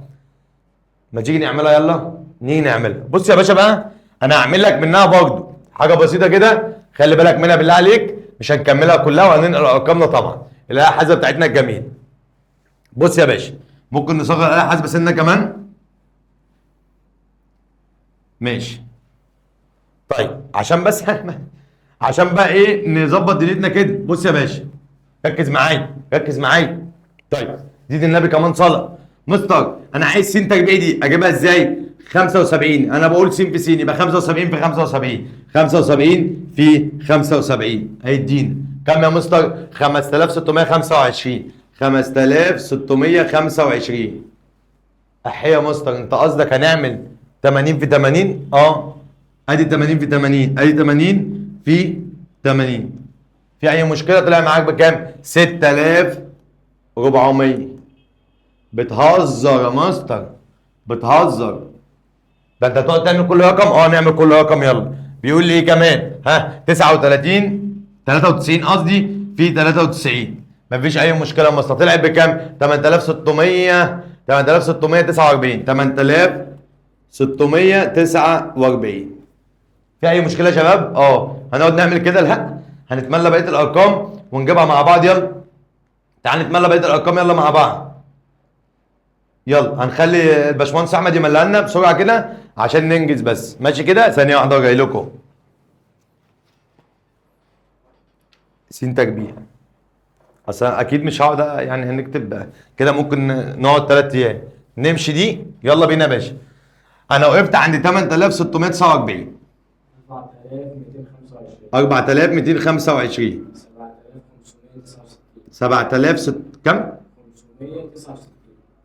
ما تيجي نعملها، يلا نيجي نعملها. بص يا باشا بقى، انا هعمل لك منها برضه حاجه بسيطه كده، خلي بالك منها بالله عليك. مش هنكملها كلها وهننقل ارقامنا طبعا. الآلة الحاسبة بتاعتنا الجميل. بص يا باشا، ممكن نصغر الآلة الحاسبة سنة كمان؟ ماشي. طيب عشان بس عشان بقى ايه نظبط دنيتنا كده. بص يا باشا ركز معايا، ركز معايا. طيب زيد النبي كمان صلاة. مستر انا عايز س تربيع دي اجيبها ازاي؟ 75 انا بقول س في س يبقى 75 في 75. 75 في 75 هيدينا كم يا مستر؟ 5625. 5625. احيا يا مستر انت قصدك هنعمل 80 في 80؟ ادي 80 في 80، ادي 80 في 80. في اي مشكله؟ طلع معاك بكام؟ 6400. بتهزر يا مستر، بتهزر. ده انت تقعد تعمل كل رقم؟ نعمل كل رقم. يلا بيقول لي ايه كمان؟ 39 93 قصدي في 93. مفيش اي مشكله. مصر طلعت بكام؟ 8600 8649 8649. في اي مشكله يا شباب؟ هنقعد نعمل كده لا، هنتملى بقيه الارقام ونجيبها مع بعض. يلا تعال نتملى بقيه الارقام يلا مع بعض. يلا هنخلي الباشمهندس احمد يملى لنا بسرعه كده عشان ننجز بس. ماشي كده، ثانيه واحده وجاي لكم. س تربيع. اصل اكيد مش هقعد يعني هنكتب كده، ممكن نقعد 3 ايام نمشي دي. يلا بينا يا باشا. انا وقفت عند 8649. 4225. 7000 كم؟ 569.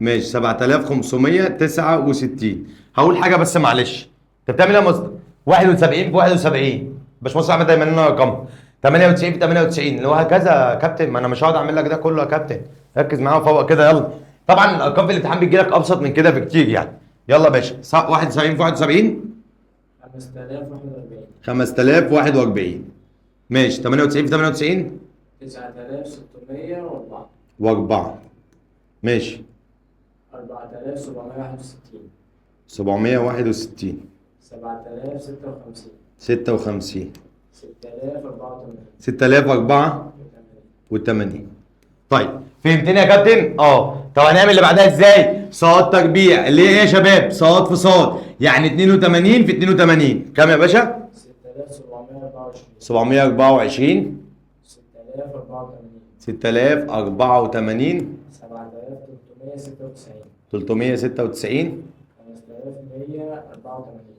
ماشي 7569. هقول حاجه بس معلش، انت بتعمل ايه يا مصطفى؟ 71 في 71. باشمهندس احمد دايما لنا رقم 98 في 98 اللي هو هكذا يا كابتن. ما انا مش هقعد اعمل لك ده كله يا كابتن، ركز معايا وفوق كده. يلا طبعا الارقام في الامتحان بتجي لك ابسط من كده بكتير يعني. يلا يا باشا 71 في 71 5041. 5041 ماشي. 98 في 98 9604 ماشي. 4761. 761. 7056. 56. 6084. طيب فهمتني يا كابتن؟ طب هنعمل اللي بعدها ازاي؟ صاد تربيع اللي هي ايه يا شباب؟ صاد في صاد، يعني 82 في 82 كام يا باشا؟ 724. 6084. 396.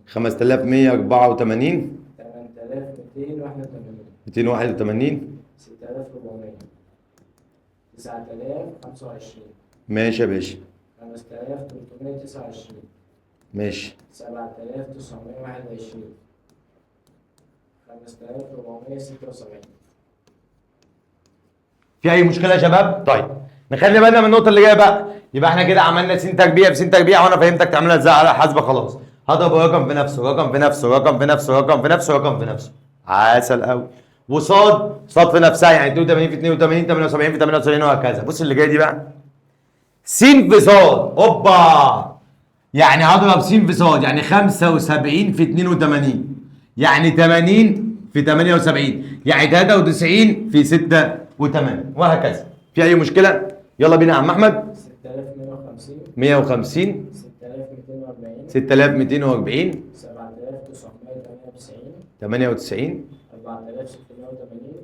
5184. 281. 6400. 9025. ماشي يا باشا. 5329. ماشي. 7921. 5476. في اي مشكله يا شباب؟ طيب نخلي بالنا من النقطه اللي جايه بقى. يبقى احنا كده عملنا س تربيع في س تربيع، وانا فهمتك تعملها ازاي على حاسبه. خلاص هضرب رقم في نفسه، رقم في نفسه، رقم في نفسه، رقم في نفسه، رقم في نفسه. عسل قوي. وصاد صاد في نفسها، يعني 82 في 82 78 في 78 وهكذا. بص اللي جايه دي بقى، س في صاد. اوبا، يعني هضرب س في صاد يعني 75 في 82 يعني 80 في 78 يعني 93 في 6 و8 وهكذا. في اي مشكله؟ يلا بينا يا عم احمد. 6150. 150. 6240. 6240. 7998. 98.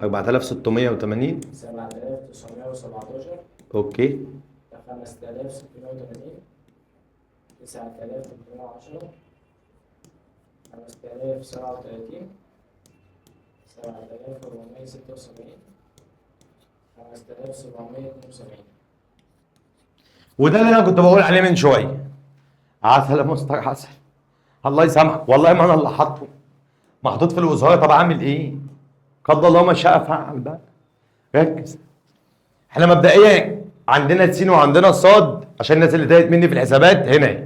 4680. 7917. اوكي. 5680. 9310. 5037. 7476. 5772. وده اللي انا كنت بقول عليه من شويه. عسل يا مستر عسل، الله يسامحك والله ما انا اللي حاطه، محطوط في الوزاره. طب اعمل ايه؟ قدر الله ما شاء فعل بقى. ركز. احنا مبدئيا عندنا السين وعندنا الصاد عشان الناس اللي تاهت مني في الحسابات هنا.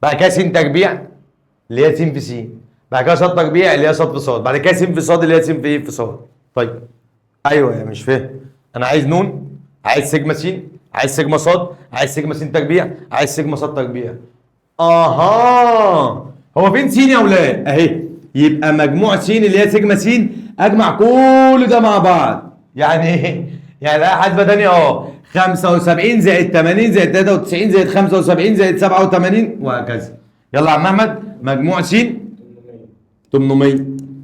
بعد كده س تربيع اللي هي س في س، بعد كده صاد تربيع اللي هي صاد في صاد، بعد كده س في صاد اللي هي س في ايه في صاد. طيب ايوه يا مش فاهم. انا عايز نون، عايز سيجما س، عايز سيجما صاد، عايز سيجما س تربيع، عايز سيجما صاد تربيع. هو فين س يا ولاد؟ اهي. يبقى مجموع س اللي هي سيجما س اجمع كل ده مع بعض. يعني ايه؟ يعني لا حاسبه تانية 75 زائد 80 زائد 93 زائد 75 زائد 87 وهكذا. يلا يا عم احمد، مجموع س 800،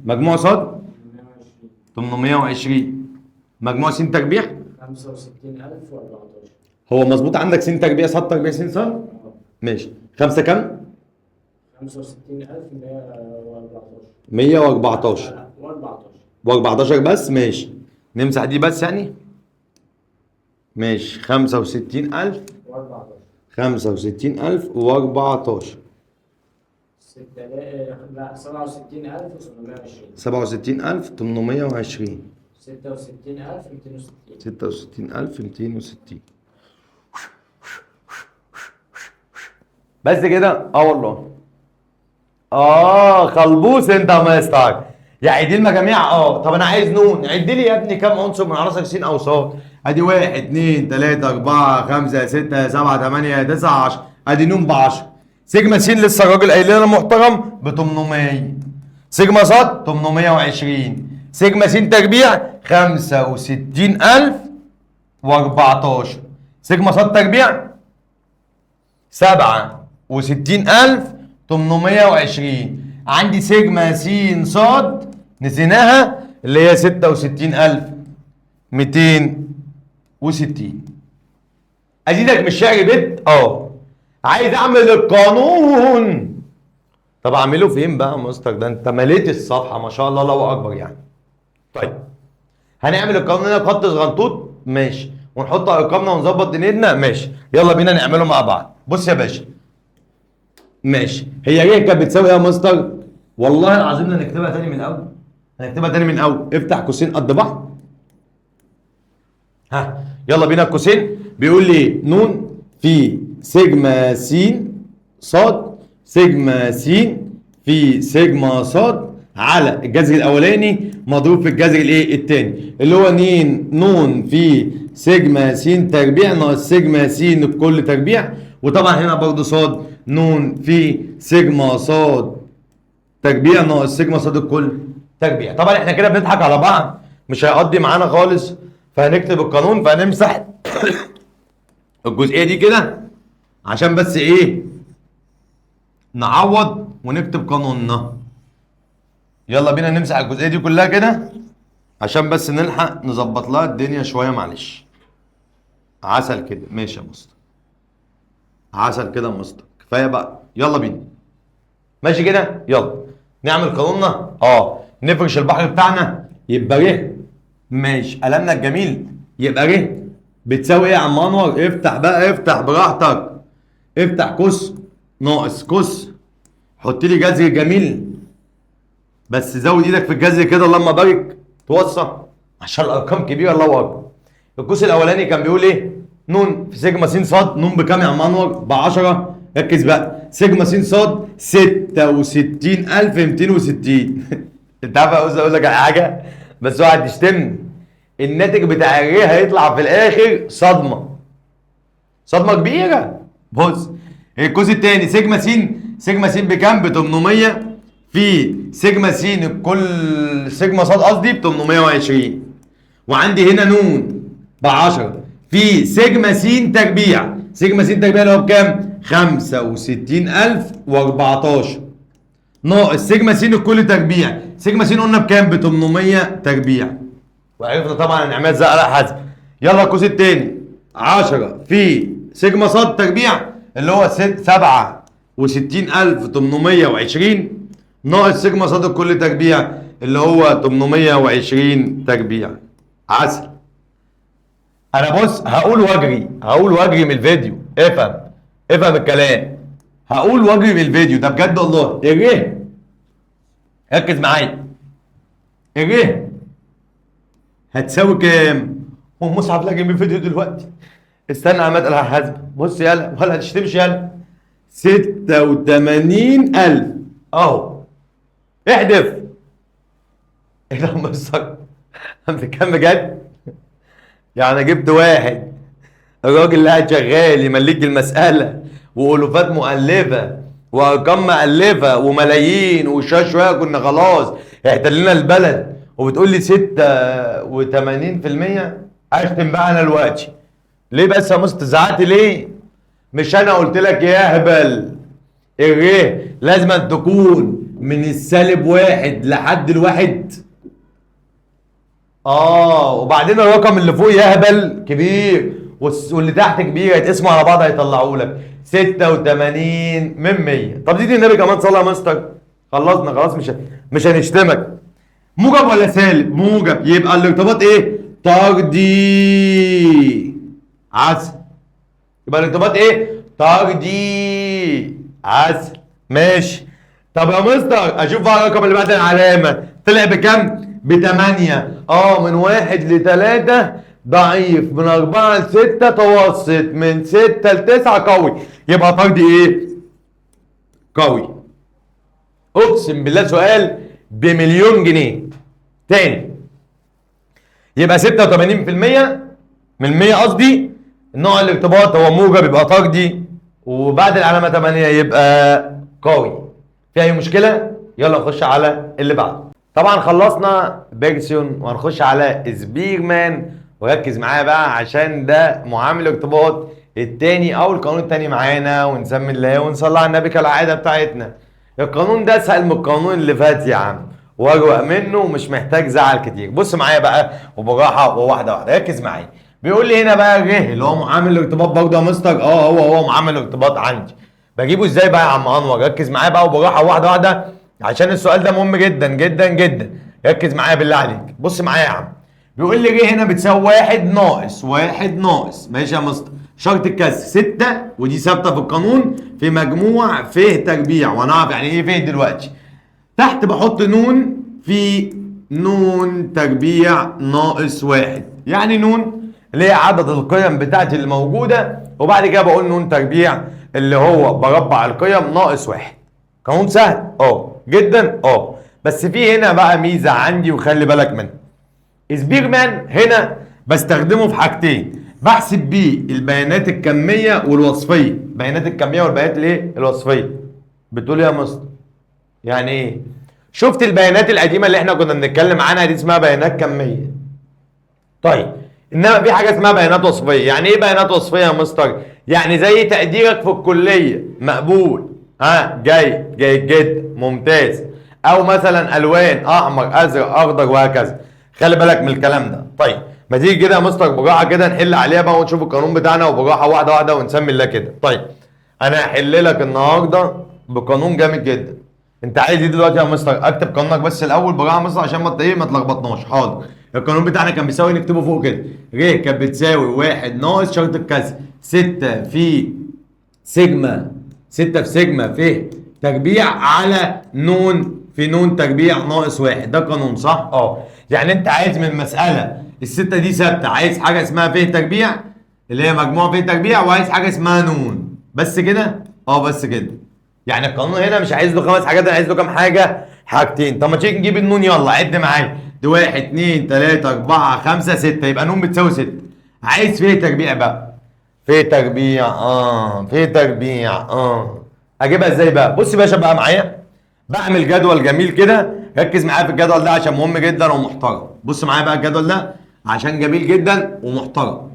مجموع ص 820، مجموع س تربيع 65014. هو مظبوط عندك س تربيع ص تربيع س ص؟ ماشي. 5 كام؟ 65114. 114 بس. ماشي نمسح دي بس يعني. ماشي 65000 65014. لا 67820. 67820. 66260. 66260. بس كده؟ والله. خلبوس انت يا مستر. يعني دي المجاميع طب انا عايز نون، عد لي يا ابني كام عنصر من عناصر س او ص. ادي 1 2 3 4 5 6 7 8 9 10. ادي نون ب 10. سيجما س لسه الراجل قايل لنا محترم ب 800. سيجما ص 820. سيجما س تربيع 65014. سيجما ص تربيع 67820. عندي سيجما س ص نسيناها اللي هي 66260. ازيدك من الشعر بيت عايز اعمل القانون. طب اعمله فين بقى يا مستر؟ ده انت مليت الصفحه ما شاء الله، الله اكبر يعني. طيب هنعمل القانون هنا بخط صغنطوط ماشي، ونحط ارقامنا ونظبط دنيتنا ماشي. يلا بينا نعمله مع بعض. بص يا باشا ماشي، هي ليه كانت بتساوي ايه يا مستر؟ والله العظيم هنكتبها تاني من الاول. افتح قوسين قد بعض. يلا بينا القوسين. بيقول لي ن في سيجما س ص سيجما س في سيجما ص على الجذر الاولاني مضروب في الجذر الايه الثاني اللي هو ن في سيجما س تربيع ناقص سيجما س الكل تربيع. وطبعا هنا برضه ص ن في سيجما ص تربيع ناقص سيجما ص الكل تربيع. طبعا احنا كده بنضحك على بعض، مش هيقضي معانا خالص، فهنكتب القانون فهنمسح الجزئيه دي كده عشان بس ايه نعوض ونكتب قانوننا. يلا بينا نمسح الجزئيه دي كلها كده عشان بس نلحق نظبط لها الدنيا شويه معلش. عسل كده ماشي يا مستر، عسل كده يا مستر، كفايه بقى. يلا بينا ماشي كده. يلا نعمل قانوننا نفرش البحر بتاعنا. يبقى ر ماشي قلمنا الجميل، يبقى ر بتساوي ايه يا عم انور؟ افتح بقى، افتح براحتك، افتح قوس ناقص قوس، حط لي جذر جميل بس زود ايدك في الجذر كده اللهم بارك توصى عشان الارقام كبيره. الله اكبر. القوس الاولاني كان بيقول ايه؟ ن في سيجما س ص. ن بكام يا عم انور؟ ب 10. ركز بقى، سيجما س ص 66260. انت عارف عاوز اقول لك على حاجه بس اوعى تشتمني، الناتج بتاع الري هيطلع في الاخر صدمه كبيره. بص القوس الثاني سيجما س، سيجما س بكام؟ ب 800 في سيجما س كل سيجما ص قصدي ب 820. وعندي هنا ن ب 10 في سيجما س تربيع. سيجما س تربيع اللي هو بكام؟ 65014 ناقص سيجما س الكل تربيع. سيجما س قلنا بكام؟ ب 800 تربيع. وعرفنا طبعا نعملها ازاي على حسب. يلا القوس الثاني 10 في سيجما ص تربيع اللي هو 66820 ناقص سيجما ص الكل تربيع اللي هو 820 تربيع. عسل. انا بص هقول واجري من الفيديو. افهم الكلام. هقول واجري من الفيديو ده بجد والله. الر ركز معايا، الر هتساوي كام؟ هو مصعب لاجي من الفيديو دلوقتي. استنى يا عماد الحاسب. بص يلا ولا هتشتمش يلا. 86,000 اهو. احذف. ايه ده يا مستر؟ بكام بجد؟ يعني جبت واحد الراجل اللي قاعد شغال يمليك المسألة وألوفات مؤلفة وأرقام مألفة وملايين وشوية كنا خلاص احتلنا البلد وبتقول لي 86%؟ أشتم بقى أنا دلوقتي. ليه بس يا مستر زعقت ليه؟ مش أنا قلت لك يا هبل الر لازم أن تكون من السالب واحد لحد الواحد؟ وبعدين الرقم اللي فوق يا هبل كبير واللي تحت كبير هيتقسموا على بعض هيطلعوا لك 86 من 100. طب زيد النبي كمان صلى يا مستر. خلصنا خلاص مش هنشتمك. موجب ولا سالب؟ موجب. يبقى الارتباط ايه؟ طردي. عسل. يبقى الارتباط ايه؟ طردي. عسل. ماشي. طب يا مستر اشوف بقى الرقم اللي بعد العلامه طلع بكام؟ ب8. من 1 ل3 ضعيف، من 4 ل6 متوسط، من 6 ل9 قوي. يبقى طردي ايه؟ قوي. اقسم بالله سؤال بمليون جنيه. تاني، يبقى 86% من 100 قصدي، نوع الارتباط هو موجب يبقى طردي، وبعد العلامة 8 يبقى قوي. في أي مشكلة؟ يلا نخش على اللي بعده. طبعا خلصنا بيرسون وهنخش على سبيرمان، وركز معايا بقى عشان ده معامل ارتباط التاني او القانون التاني معانا، ونسمي الله ونصلي على النبي كالعاده بتاعتنا. القانون ده اسهل من القانون اللي فات يا عم، واروق منه ومش محتاج زعل كتير. بص معايا بقى وبراحه وواحده واحده، ركز معايا. بيقول لي هنا بقى ر اللي هو معامل الارتباط برضه يا مستر. هو معامل الارتباط عندي. بجيبه ازاي بقى يا عم انور؟ ركز معايا بقى وبراحه واحده واحده عشان السؤال ده مهم جدا جدا جدا. ركز معايا بالله عليك. بص معايا يا عم. بيقول لي ر هنا بتساوي 1 ناقص 1 ناقص، ماشي يا مستر، شرط الكسر 6 ودي ثابته في القانون، في مجموع ف تربيع، وهنعرف يعني ايه ف دلوقتي. تحت بحط نون في نون تربيع ناقص 1، يعني نون اللي هي عدد القيم بتاعتي اللي موجوده، وبعد كده بقول نون تربيع اللي هو بربع القيم ناقص 1. قانون سهل جدا بس في هنا بقى ميزه عندي وخلي بالك منها. سبيرمان هنا بستخدمه في حاجتين، بحسب بيه البيانات الكميه والوصفيه. بيانات الكميه والبيانات الايه؟ الوصفيه. بتقول ايه يا مستر؟ يعني ايه؟ شفت البيانات القديمه اللي احنا كنا بنتكلم عنها دي اسمها بيانات كميه. طيب انما في حاجه اسمها بيانات وصفيه. يعني ايه بيانات وصفيه يا مستر؟ يعني زي تقديرك في الكليه مقبول، جيد جيد جدا ممتاز، او مثلا الوان احمر ازرق اخضر وهكذا. خلي بالك من الكلام ده. طيب ما تيجي كده يا مستر براحه كده نحل عليها بقى ونشوف القانون بتاعنا وبراحه واحده واحده ونسمي الله كده. طيب انا هحل لك النهارده بقانون جامد جدا. انت عايز ايه دلوقتي يا مستر؟ اكتب قانونك بس الاول براحه يا مستر عشان ما ما تلخبطناش. حاضر. القانون بتاعنا كان بيساوي، نكتبه فوق كده، ر كانت بتساوي 1 ناقص شرط الكسر 6 في سيجما 6 في سيجما ف تربيع على نون في نون تربيع ناقص 1. ده قانون صح؟ يعني انت عايز من المساله السته دي ثابته، عايز حاجه اسمها ف تربيع اللي هي مجموع ف تربيع، وعايز حاجه اسمها نون. بس كده؟ بس كده. يعني القانون هنا مش عايز له 5 حاجات، انا عايز له كام حاجه؟ حاجتين. طب ما تيجي نجيب النون، يلا عد معايا. دي 1 2 3 4 5 6، يبقى نون بتساوي 6. عايز ف تربيع بقى. ف تربيع ف تربيع اجيبها ازاي بقى؟ بص يا باشا بقى معايا، بعمل جدول جميل كده. ركز معايا في الجدول ده عشان مهم جدا ومحترم. بص معايا بقى الجدول ده عشان جميل جدا ومحترم،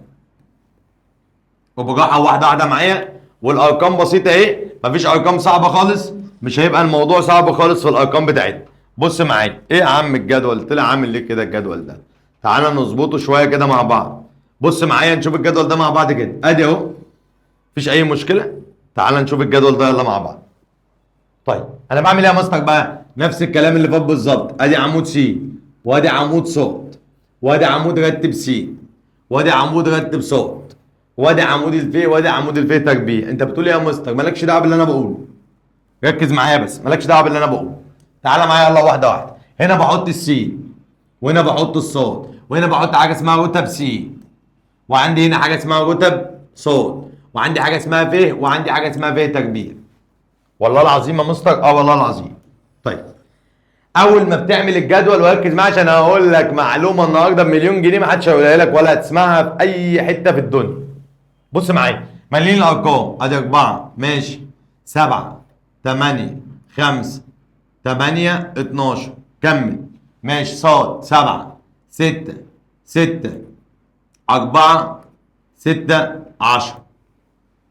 وبراحه واحده واحده معايا. والارقام بسيطه اهي، مفيش ارقام صعبه خالص، مش هيبقى الموضوع صعب خالص في الارقام بتاعتنا. بص معايا، ايه يا عم الجدول طلع عامل ليه كده الجدول ده؟ تعالى نظبطه شويه كده مع بعض. بص معايا نشوف الجدول ده مع بعض كده، ادي اهو، مفيش اي مشكله. تعالى نشوف الجدول ده يلا مع بعض. طيب انا بعمل ايه يا مستر بقى؟ نفس الكلام اللي فات بالظبط. ادي عمود س، وادي عمود ص، وادي عمود رتب س، وادي عمود رتب ص، وادي عمود الف، وادي عمود الف تربيع. انت بتقول ايه يا مستر؟ مالكش دعوه باللي انا بقوله. ركز معايا بس، مالكش دعوه باللي انا بقوله. تعالى معايا يلا واحده واحده. هنا بحط السين، وهنا بحط الصاد، وهنا بحط حاجه اسمها رتب س، وعندي هنا حاجه اسمها رتب صاد، وعندي حاجه اسمها ف، وعندي حاجه اسمها ف تربيع. والله العظيم يا مستر والله العظيم. طيب اول ما بتعمل الجدول، وركز معايا عشان هقول لك معلومه النهارده بمليون جنيه ما حدش هيقولها لك ولا هتسمعها في اي حته في الدنيا. بص معايا، مالين الارقام، ادي 4 ماشي، 7 8 5 8 12، كمل ماشي، صاد 7 6 6 4 6 10.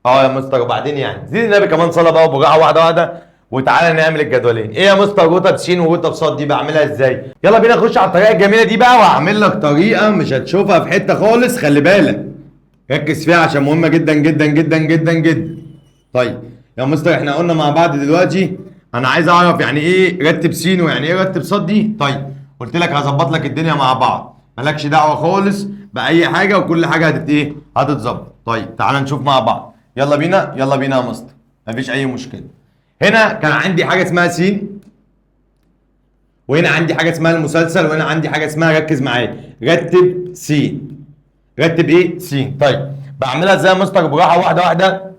يا مستر وبعدين يعني زيد النبي كمان صلاه بقى وبراحه واحده واحده، وتعالى نعمل الجدولين. ايه يا مستر رتب س ورتب ص دي بعملها ازاي؟ يلا بينا نخش على الطريقه الجميله دي بقى، وهعمل لك طريقه مش هتشوفها في حته خالص، خلي بالك ركز فيها عشان مهمه جدا جدا جدا جدا جدا. طيب يا مستر احنا قلنا مع بعض دلوقتي انا عايز اعرف يعني ايه رتب س ويعني ايه رتب ص دي. طيب قلت لك هظبط لك الدنيا مع بعض، مالكش دعوه خالص باي حاجه، وكل حاجه هتتظبط. طيب تعالى نشوف مع بعض. يلا بينا يلا بينا يا مستر، مفيش اي مشكله. هنا كان عندي حاجه اسمها س، وهنا عندي حاجه اسمها المسلسل، وهنا عندي حاجه اسمها، ركز معايا، رتب س. رتب ايه؟ س. طيب بعملها ازاي يا مستر؟ براحه واحده واحده،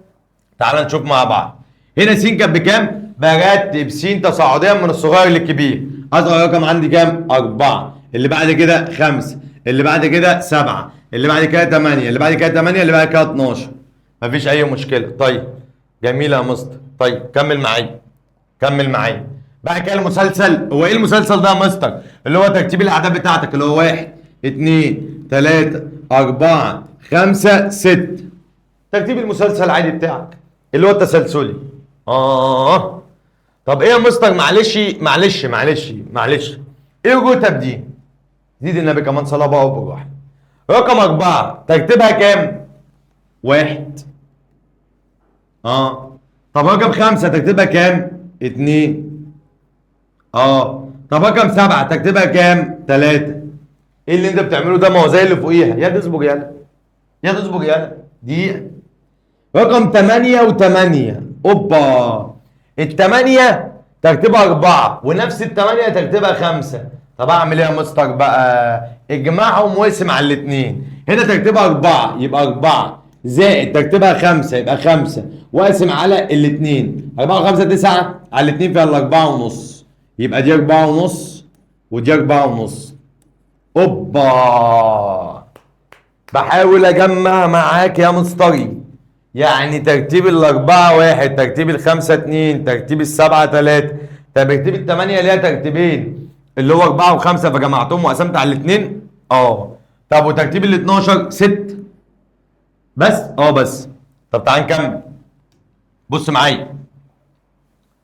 تعال نشوف مع بعض. هنا س كانت بكام؟ برتب س تصاعديا من الصغير للكبير. اصغر رقم عندي كام؟ 4. اللي بعد كده 5. اللي بعد كده 7. اللي بعد كده 8. اللي بعد كده 8. اللي بعد كده 12. مفيش اي مشكله. طيب جميل يا مستر. طيب كمل معايا. كمل معايا. بعد كده المسلسل، هو ايه المسلسل ده يا مستر؟ اللي هو ترتيب الاعداد بتاعتك، اللي هو 1 2 3 4 5 6. ترتيب المسلسل العادي بتاعك اللي هو التسلسلي. طب ايه يا مستر؟ معلش ايه الرتب دي؟ زيد النبي كمان صلاه بقى وبالراحه. رقم 4 ترتيبها كام؟ 1. طب رقم 5 ترتيبها كام؟ 2. طب رقم 7 ترتيبها كام؟ 3. ايه اللي انت بتعمله ده؟ ما هو زي اللي فوقيها. يا تصبر يالا دقيقة. رقم 8 و8. اوبا. التمانية ترتيبها 4 ونفس التمانية ترتيبها 5. طب اعمل ايه يا مستر بقى؟ اجمعهم واقسم على الاثنين. هنا ترتيبها 4 يبقى 4 زائد ترتيبها 5 يبقى 5 واقسم على الاثنين. 4 و5 9 على الاثنين فيها 4 ونص. يبقى دي 4 ونص ودي 4 ونص. اوبا. بحاول اجمع معاك يا مستري. يعني ترتيب الأربعة 1، ترتيب الخمسة 2، ترتيب السبعة 3، ترتيب الثمانية ليها ترتيبين اللي هو 4 و5 فجمعتهم وقسمت على الاثنين. طب وترتيب ال 12 6 بس. بس. طب تعال نكمل. بص معايا.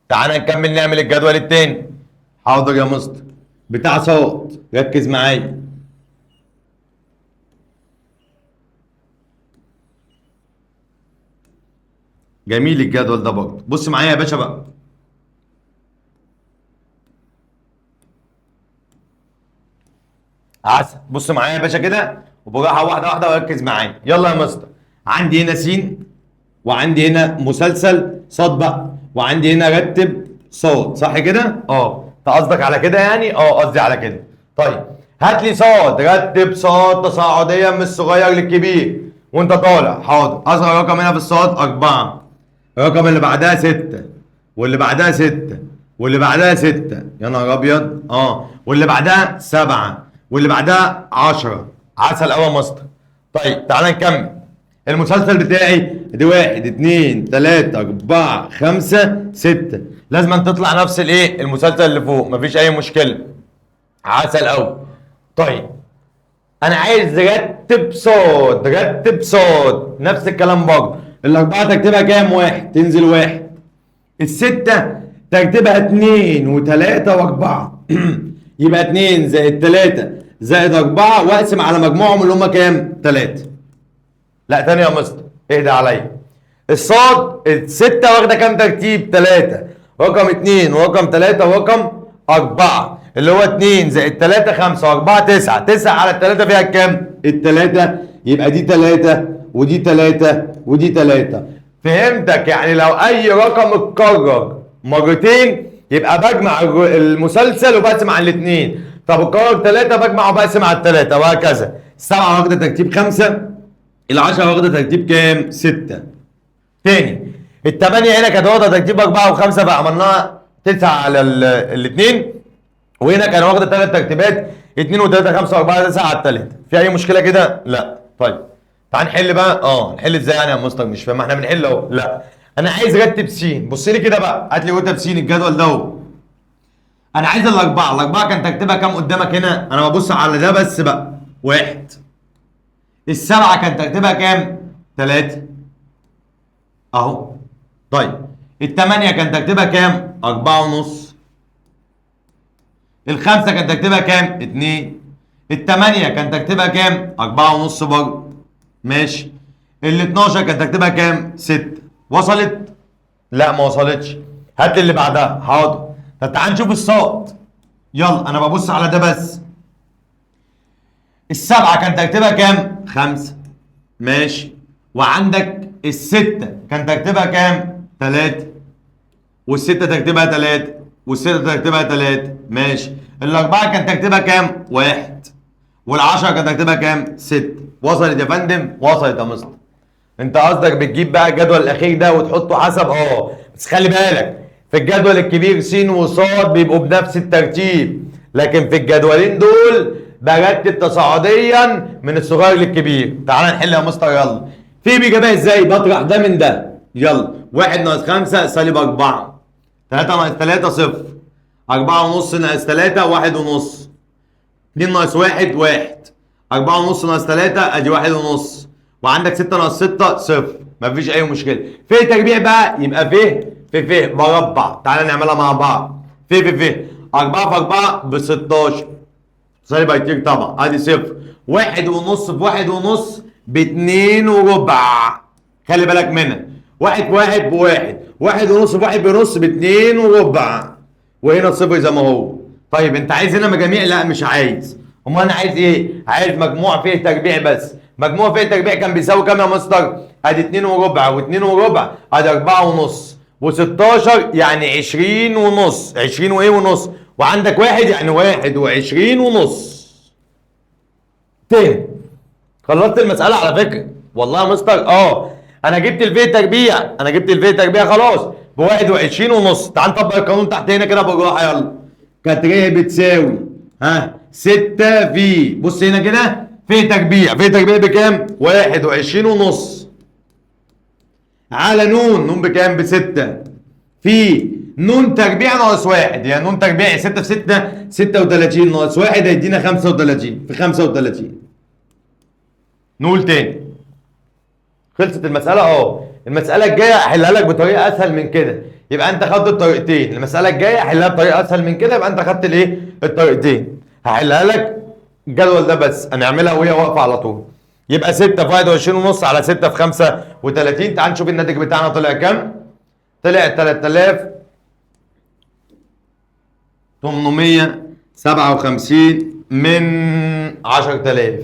تعال نكمل نعمل الجدول التاني. حاضر يا مستر. بتاع صوت ركز معايا. جميل الجدول ده برضه. بص معايا يا باشا بقى. عسل. بص معايا يا باشا كده وبراحه واحده واحده وركز معايا. يلا يا مستر. عندي هنا س وعندي هنا مسلسل صاد بقى وعندي هنا رتب صاد، صح كده؟ انت قصدك على كده يعني؟ قصدي على كده. طيب هات لي صاد. رتب صاد تصاعديا من الصغير للكبير وانت طالع. حاضر. اصغر رقم هنا في الصاد 4. الرقم اللي بعدها 6 واللي بعدها 6 واللي بعدها 6. يا نهار ابيض. واللي بعدها 7 واللي بعدها 10. عسل قوي يا مستر. طيب تعالى نكمل. المسلسل بتاعي دي 1 2 3 4 5 6. لازم أن تطلع نفس الايه؟ المسلسل اللي فوق. مفيش اي مشكله. عسل قوي. طيب انا عايز رتب صاد. رتب صاد نفس الكلام برضه. الأربعة ترتيبها كام؟ 1 تنزل 1. الستة ترتيبها 2 و3 و4 يبقى 2 زائد 3 زائد 4 واقسم على مجموعهم اللي هم كام؟ 3. لا تاني يا مستر اهدى عليا. الصاد الستة واخدة كام ترتيب؟ 3. رقم 2 ورقم 3 ورقم 4 اللي هو 2 زائد 3 5 و4 9. 9 على الثلاثة فيها كام؟ الثلاثة. يبقى دي 3 ودي 3 ودي 3. فهمتك؟ يعني لو اي رقم اتكرر مرتين يبقى بجمع المسلسل وبقسم على الاثنين. طب اتكرر 3 بجمع وبقسم على الثلاثة وهكذا. السبعة واخدة ترتيب 5. العشرة واخدة ترتيب كام؟ 6. تاني الثمانية هنا كانت واخدة ترتيب 4 و5 فعملناها 9 على الاثنين. وهنا كان واخدة 3 ترتيبات 2 و3 5 و4 9 على الثلاثة. في أي مشكلة كده؟ لا. طيب تعال نحل بقى. نحل ازاي يعني يا مستر؟ مش فاهم. احنا بنحل اهو. لا انا عايز ارتب س. بص لي كده بقى. هات لي رتب س الجدول ده اهو. انا عايز الاربعه كان ترتيبها كام قدامك هنا؟ انا ببص على ده بس بقى. 1. السبعه كان ترتيبها كام؟ 3 اهو. طيب الثمانيه كان ترتيبها كام؟ 4 ونص. الخمسه كان ترتيبها كام؟ 2. الثمانيه كان ترتيبها كام؟ 4 ونص برضه. ماشي. ال 12 كان ترتيبها كام؟ 6. وصلت؟ لا ما وصلتش. هات لي اللي بعدها. حاضر. طب تعال نشوف الصاد. يلا انا ببص على ده بس. السبعة كان ترتيبها كام؟ 5. ماشي. وعندك الستة كان ترتيبها كام؟ 3. والستة ترتيبها 3 والستة ترتيبها 3. ماشي. الأربعة كان ترتيبها كام؟ 1. والعشرة كان ترتيبها كام؟ 6. وصلت يا فندم؟ وصلت يا مستر. انت قصدك بتجيب بقى الجدول الاخير ده وتحطه حسب بس خلي بالك في الجدول الكبير س وص بيبقوا بنفس الترتيب، لكن في الجدولين دول برتب تصاعديا من الصغير للكبير. تعال نحل يا مستر يلا. في بيجابها ازاي؟ بطرح ده من ده. يلا 1 ناقص 5 سالب 4، 3 ناقص 3 صفر، 4 ونص ناقص 3 1 ونص، 2 ناقص 1 1، 4 ونص ناقص 3 ادي 1 ونص، وعندك 6 ناقص 6 صفر. مفيش اي مشكله. في تربيع بقى يبقى في مربع. تعالى نعملها مع بعض. في 4 في 4 ب 16 سالب هيطير طبعا ادي صفر. 1 ونص في 1 ونص ب 2 وربع. خلي بالك منها. 1 في 1 بواحد، 1 ونص في 1 بنص ب 2 وربع، وهنا الصفر زي ما هو. طيب انت عايز هنا مجاميع؟ لا مش عايز. امال انا عايز ايه؟ عايز مجموع فيه تربيع بس. مجموع فيه تربيع كان بيساوي كام يا مستر؟ ادي 2 وربع و2 وربع ادي 4 ونص و16 يعني 20 ونص. 20 وايه ونص، وعندك واحد يعني 21 ونص. تاني خلصت المسألة على فكرة. والله يا مستر انا جبت الفي تربيع، انا جبت الفي تربيع خلاص ب 21 ونص. تعال نطبق القانون تحت هنا كده بالراحة يلا. كاتريه بتساوي 6 في، بص هنا كده في تربيع، في تربيع بكام؟ 21 ونص على نون بكام؟ ب6 في نون تربيع ناقص 1، يعني نون تربيع 6 في 6 36 ناقص 1 هيدينا 35 في 35. نقول تاني. خلصت المسألة؟ المسألة الجاية احلها لك بطريقة أسهل من كده، يبقى أنت خدت الطريقتين. المسألة الجاية احلها بطريقة أسهل من كده، يبقى أنت خدت الإيه؟ الطريقتين. هحلها لك الجدول ده بس، هنعملها وهي واقفة على طول. يبقى 6 في 21 ونص على 6 في 35. تعال نشوف الناتج بتاعنا طلع كام؟ طلع 3857 من 10000.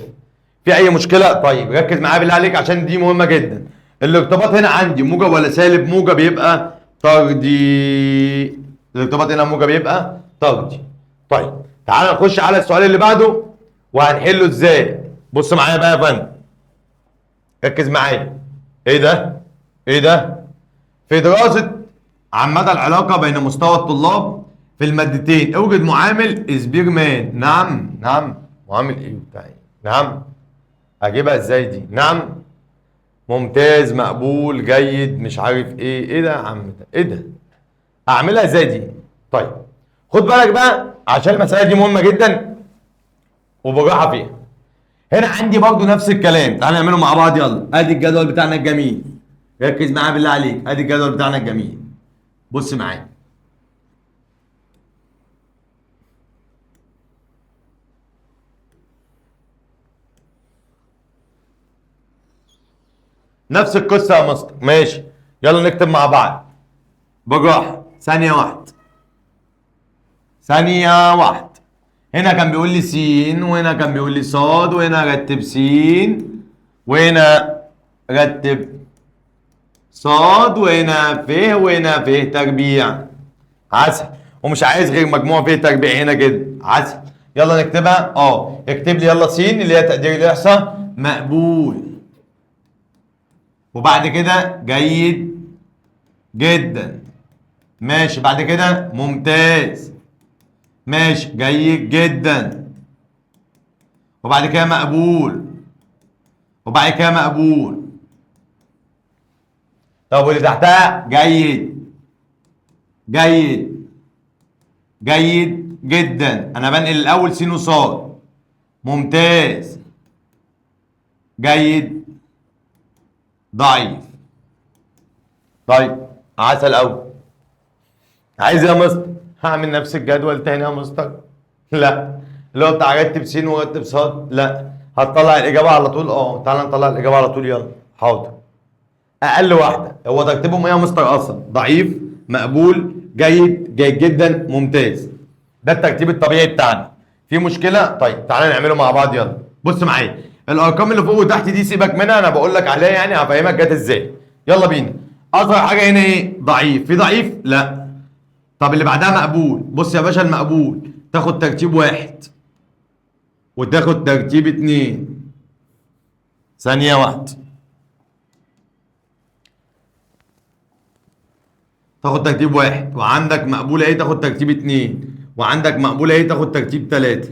في اي مشكله؟ طيب ركز معايا بالله عليك عشان دي مهمه جدا. الارتباط هنا عندي موجب ولا سالب؟ موجب يبقى طردي. الارتباط هنا موجب يبقى طردي. طيب تعال نخش على السؤال اللي بعده وهنحله ازاي. بص معايا بقى يا فندم، ركز معايا. ايه ده؟ ايه ده؟ في دراسه عن مدى العلاقه بين مستوى الطلاب في المادتين اوجد معامل سبيرمان. نعم معامل ايه بتاعي؟ نعم اجيبها ازاي دي؟ نعم ممتاز مقبول جيد مش عارف ايه ده يا عم ده؟ ايه ده؟ اعملها ازاي دي؟ طيب خد بالك بقى عشان المساله دي مهمه جدا وبالراحه فيها. هنا عندي برضو نفس الكلام. تعالى نعمله مع بعض يلا. ادي الجدول بتاعنا الجميل، ركز معايا بالله عليك. ادي الجدول بتاعنا الجميل، بص معايا. نفس القصه يا مستر، ماشي يلا نكتب مع بعض بالراحه. ثانيه واحده. هنا كان بيقول لي س، وهنا كان بيقول لي ص، وهنا رتب س، وهنا رتب ص، وهنا ف، وهنا ف تربيع. عسل. ومش عايز غير مجموع ف تربيع هنا كده. عسل. يلا نكتبها. اكتب لي يلا س اللي هي تقدير الاحصاء مقبول، وبعد كده جيد جدا، ماشي. بعد كده ممتاز، ماشي جيد جدا، وبعد كده مقبول، وبعد كده مقبول. طب واللي تحتها جيد جدا. انا بنقل الاول س وص. ممتاز جيد ضعيف. طيب عسل قوي. عايز يا مستر هعمل نفس الجدول تاني يا مستر؟ لا. اللي هو بتاع رتب س ورتب ص؟ لا. هتطلع الاجابه على طول؟ تعالى نطلع الاجابه على طول يلا. حاضر. اقل واحده هو ترتيبهم ايه يا مستر اصلا؟ ضعيف مقبول جيد جدا ممتاز. ده الترتيب الطبيعي بتاعنا. في مشكله؟ طيب تعالى نعمله مع بعض يلا. بص معايا الارقام اللي فوق وتحت دي سيبك منها، انا بقول لك عليها يعني هفهمك جت ازاي. يلا بينا. اصغر حاجه هنا ايه؟ ضعيف. في ضعيف؟ لا. طب اللي بعدها مقبول. بص يا باشا المقبول تاخد ترتيب 1 وتاخد ترتيب 2. ثانيه واحده. تاخد ترتيب واحد، وعندك مقبولة ايه تاخد ترتيب اتنين، وعندك مقبولة ايه تاخد ترتيب تلاتة.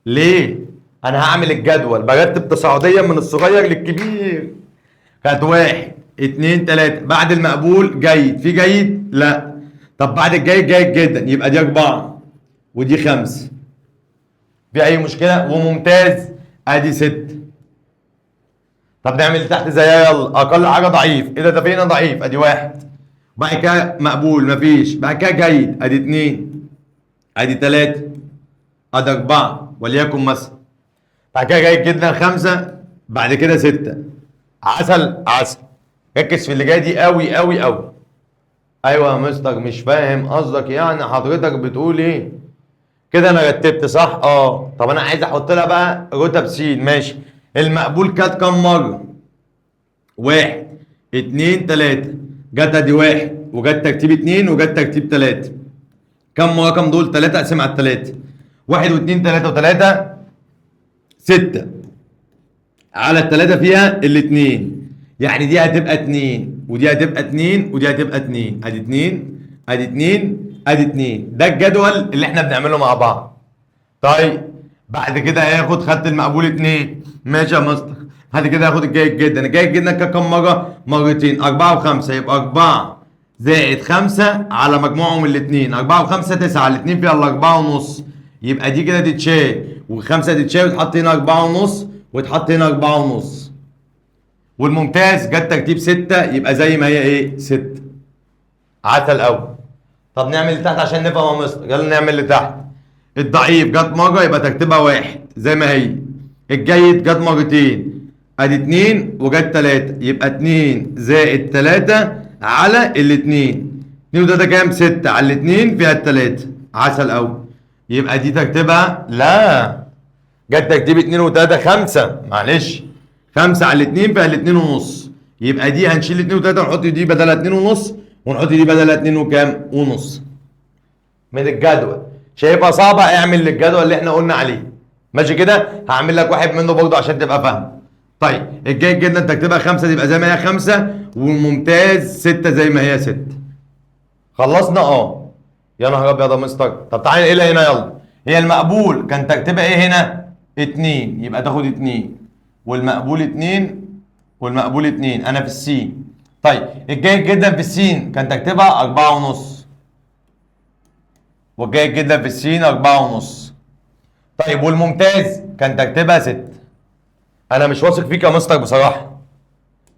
ليه؟ انا هعمل الجدول برتب تصاعديا من الصغير للكبير. كانت واحد اتنين تلاتة، بعد المقبول جيد، في جيد؟ لا. طب بعد الجيد جيد جدا، يبقى دي أربعة ودي خمسة. في أي مشكلة؟ وممتاز أدي ستة. طب نعمل اللي تحت زيها يلا، أقل حاجة ضعيف، إيه ده فينا ضعيف أدي واحد. بعد كده مقبول مفيش، بعد كده جيد أدي اتنين، أدي تلاتة، أدي أربعة وليكن مثلا. بعد كده جيد جدا خمسة، بعد كده ستة. عسل عسل. ركز في اللي جاي دي قوي قوي قوي. ايوه يا مستر مش فاهم قصدك، يعني حضرتك بتقول ايه؟ كده انا رتبت صح؟ اه. طب انا عايز احط لها بقى رتب س. ماشي. المقبول كانت كام مره؟ واحد اتنين تلاته، جت ادي واحد وجت ترتيب اتنين وجت ترتيب تلاته. كم رقم دول؟ تلاته، اقسم على التلاته. واحد واتنين تلاته وتلاته سته، على التلاته فيها الاتنين، يعني دي هتبقى اتنين ودي هتبقى اتنين ودي هتبقى اتنين، ادي اتنين ادي اتنين ادي اتنين. ده الجدول اللي احنا بنعمله مع بعض. طيب بعد كده هياخد، خدت المقبول اتنين ماشي يا مستر. بعد كده هاخد الجيد جدا. الجيد جدا كم مره؟ مرتين، اربعه وخمسه، يبقى اربعه زائد خمسه على مجموعهم الاتنين، اربعه وخمسه تسعه، الاتنين فيها الاربعه ونص، يبقى دي كده تتشال وخمسه تتشال وتحط هنا اربعه ونص وتحط هنا اربعه ونص. والممتاز جت ترتيب ستة، يبقى زي ما هي ايه؟ ستة. عسل قوي. طب نعمل اللي تحت عشان نفهم يا مستر، يلا نعمل اللي تحت. الضعيف جت مرة يبقى ترتيبها واحد زي ما هي. الجيد جت مرتين، ادي اتنين وجت تلاتة، يبقى اتنين زائد تلاتة على الاتنين. اتنين وتلاتة كام؟ ستة، على الاتنين فيها التلاتة. عسل قوي. يبقى دي ترتيبها، لا جت ترتيب اتنين وتلاتة خمسة، معلش. خمسة على الاتنين فيها الاتنين ونص، يبقى دي هنشيل اتنين وتلاتة ونحط دي بدلها اتنين ونص، ونحط دي بدلها اتنين وكام؟ ونص. من الجدول. شايفها صعبة؟ اعمل الجدول اللي احنا قلنا عليه. ماشي كده؟ هعمل لك واحد منه برضه عشان تبقى فاهم. طيب الجيد جدا تكتبها خمسة تبقى زي ما هي خمسة، والممتاز ستة زي ما هي ستة. خلصنا؟ اه. يا نهار ابيض يا مستر. طب تعالى نقلها هنا يلا. هي المقبول كان ترتيبها ايه هنا؟ اتنين، يبقى تاخد اتنين، والمقبول اتنين، والمقبول اتنين. انا في السين. طيب الجيد جدا في السين كان ترتيبها اربعة ونص، والجيد جدا في السين اربعة ونص. طيب والممتاز كان ترتيبها ستة. انا مش واثق فيك يا مستر بصراحة،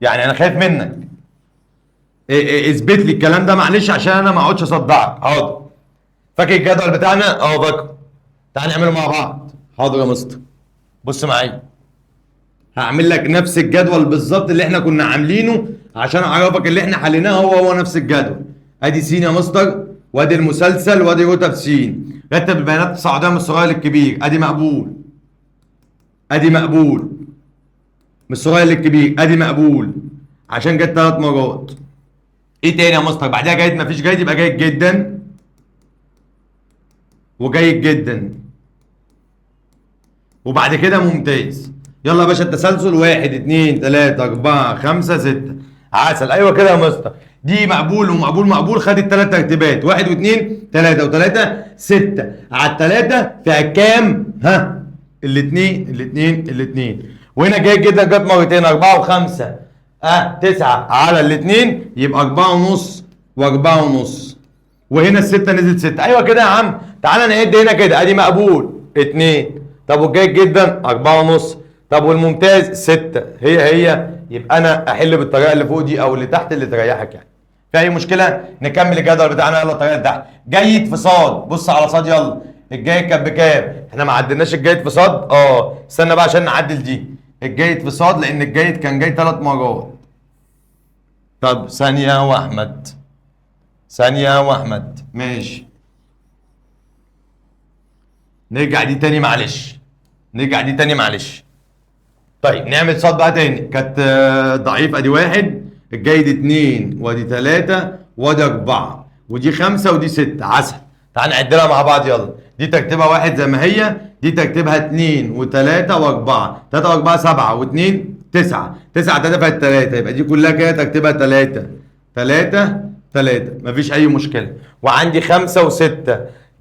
يعني انا خايف منك. اثبت لي الكلام ده معلش عشان انا ما اقعدش اصدعك. حاضر. فاكر الجدول بتاعنا؟ اه فاكره. تعال نعمله مع بعض. حاضر يا مستر. بص معايا، هعمل لك نفس الجدول بالظبط اللي احنا كنا عاملينه عشان اعرفك اللي احنا حليناه هو نفس الجدول. ادي س يا مستر، وادي المسلسل، وادي رتب س. رتب البيانات التصاعديه من الصغير للكبير. ادي مقبول، ادي مقبول، من الصغير للكبير، ادي مقبول عشان جت 3 مرات. ايه تاني يا مستر؟ بعدها جيد، مفيش جيد يبقى جيد جدا وجيد جدا، وبعد كده ممتاز. يلا يا باشا التسلسل، واحد اتنين تلاتة اربعة خمسة ستة. عسل. ايوه كده يا مستر. دي مقبول ومقبول مقبول، خدت 3 ترتيبات، واحد واثنين تلاتة وتلاتة ستة، على التلاتة فيها كام؟ ها؟ الاتنين الاتنين الاتنين. وهنا جيد جدا جت مرتين، اربعة وخمسة تسعة، على الاتنين يبقى اربعة ونص واربعة ونص. وهنا الستة نزلت ستة. ايوه كده يا عم. تعالى نعد هنا كده. ادي مقبول اتنين، طب والجيد جدا اربعة ونص، طب والممتاز ستة، هي يبقى انا احل بالطريقة اللي فوق دي او اللي تحت اللي تريحك يعني. في اي مشكلة؟ نكمل الجدول بتاعنا. يلا الطريقة اللي تحت. جيد في صاد، بص على صاد يلا. الجيد كان بكام؟ احنا ما عدلناش الجيد في صاد. استنى بقى عشان نعدل دي. الجيد في صاد لان الجيد كان جاي 3 مرات. طب ثانية واحمد، ثانية واحمد، ماشي. نرجع دي تاني معلش، نرجع دي تاني معلش. طيب نعمل صاد بقى تاني. كانت ضعيف، ادي واحد، الجيد اتنين، وادي تلاتة، وادي اربعة، ودي خمسة، ودي ستة. عسل. تعال نعدلها مع بعض يلا. دي ترتيبها واحد زي ما هي، دي ترتيبها اتنين وتلاتة واربعة، تلاتة واربعة سبعة، واتنين تسعة، تسعة تلاتة فيها التلاتة، يبقى دي كلها كده ترتيبها تلاتة، تلاتة 3 مفيش اي مشكله. وعندي 5 و6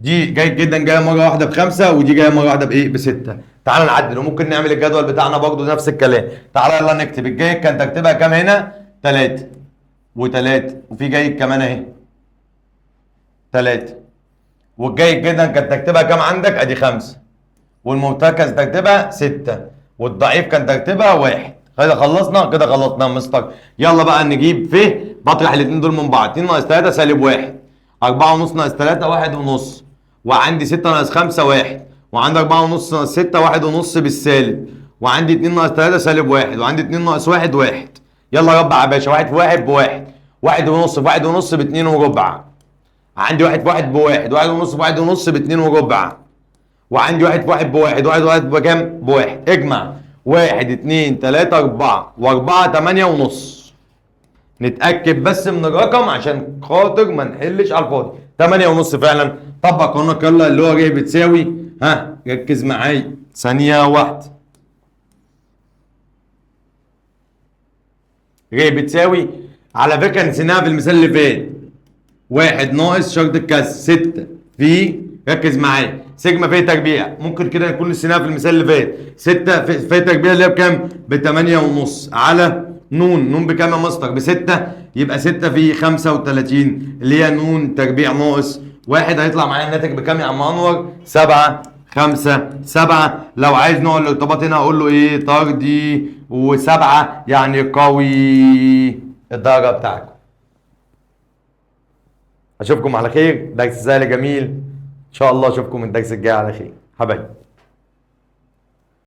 دي جيد جدا جايه مره واحده ب5 ودي جايه مره واحده بايه ب6. تعال نعدل وممكن نعمل الجدول بتاعنا برضو نفس الكلام. تعال يلا نكتب الجيد كان تكتبها كام هنا 3 و3 وفي جيد كمان اهي 3 والجيد جدا كان تكتبها كام عندك ادي 5 والمرتكز تكتبها 6 والضعيف كان تكتبها 1. كده خلصنا كده خلصنا يا مستر. يلا بقى نجيب بطرح الاثنين دول من بعض 2 ناقص 3 سالب 1 4 ونص ناقص 3 1 ونص وعندي 6 ناقص 5 1 وعندي 4 ونص ناقص 6 1 ونص بالسالب وعندي 2 ناقص 3 سالب 1 وعندي 2 ناقص 1 1. يلا ربع يا باشا 1 في 1 بواحد 1 ونص في 1 ونص ب2 وربع. عندي 1 في 1 بواحد 1 ونص في 1 ونص ب2 وربع وعندي 1 في 1 بواحد 1 في 1 بكام؟ بواحد. اجمع 1 2 3 4 و4 8 ونص. نتأكد بس من الرقم عشان خاطر ما نحلش على الفاضي. 8 ونص فعلا. طبق قانونك يلا اللي هو جاي بتساوي ركز معايا ثانية واحدة. جاي بتساوي على فكرة نسيناها في المثال اللي فات 1 ناقص شرط الكسر 6 في ركز معايا سيجما في تربيع. ممكن كده نكون نسيناها في المثال اللي فات 6 في تربيع اللي هي بكام؟ ب8 ونص على نون بكام يا مستر؟ ب6 يبقى 6 في 35 اللي هي نون تربيع ناقص 1 هيطلع معايا الناتج بكام يا عم انور؟ 7 5 7. لو عايز نوع الارتباط هنا اقول له ايه؟ طردي و7 يعني قوي. الدرجه بتاعتكم. اشوفكم على خير درس سهل جميل ان شاء الله. اشوفكم الدرس الجاي على خير حبايبي.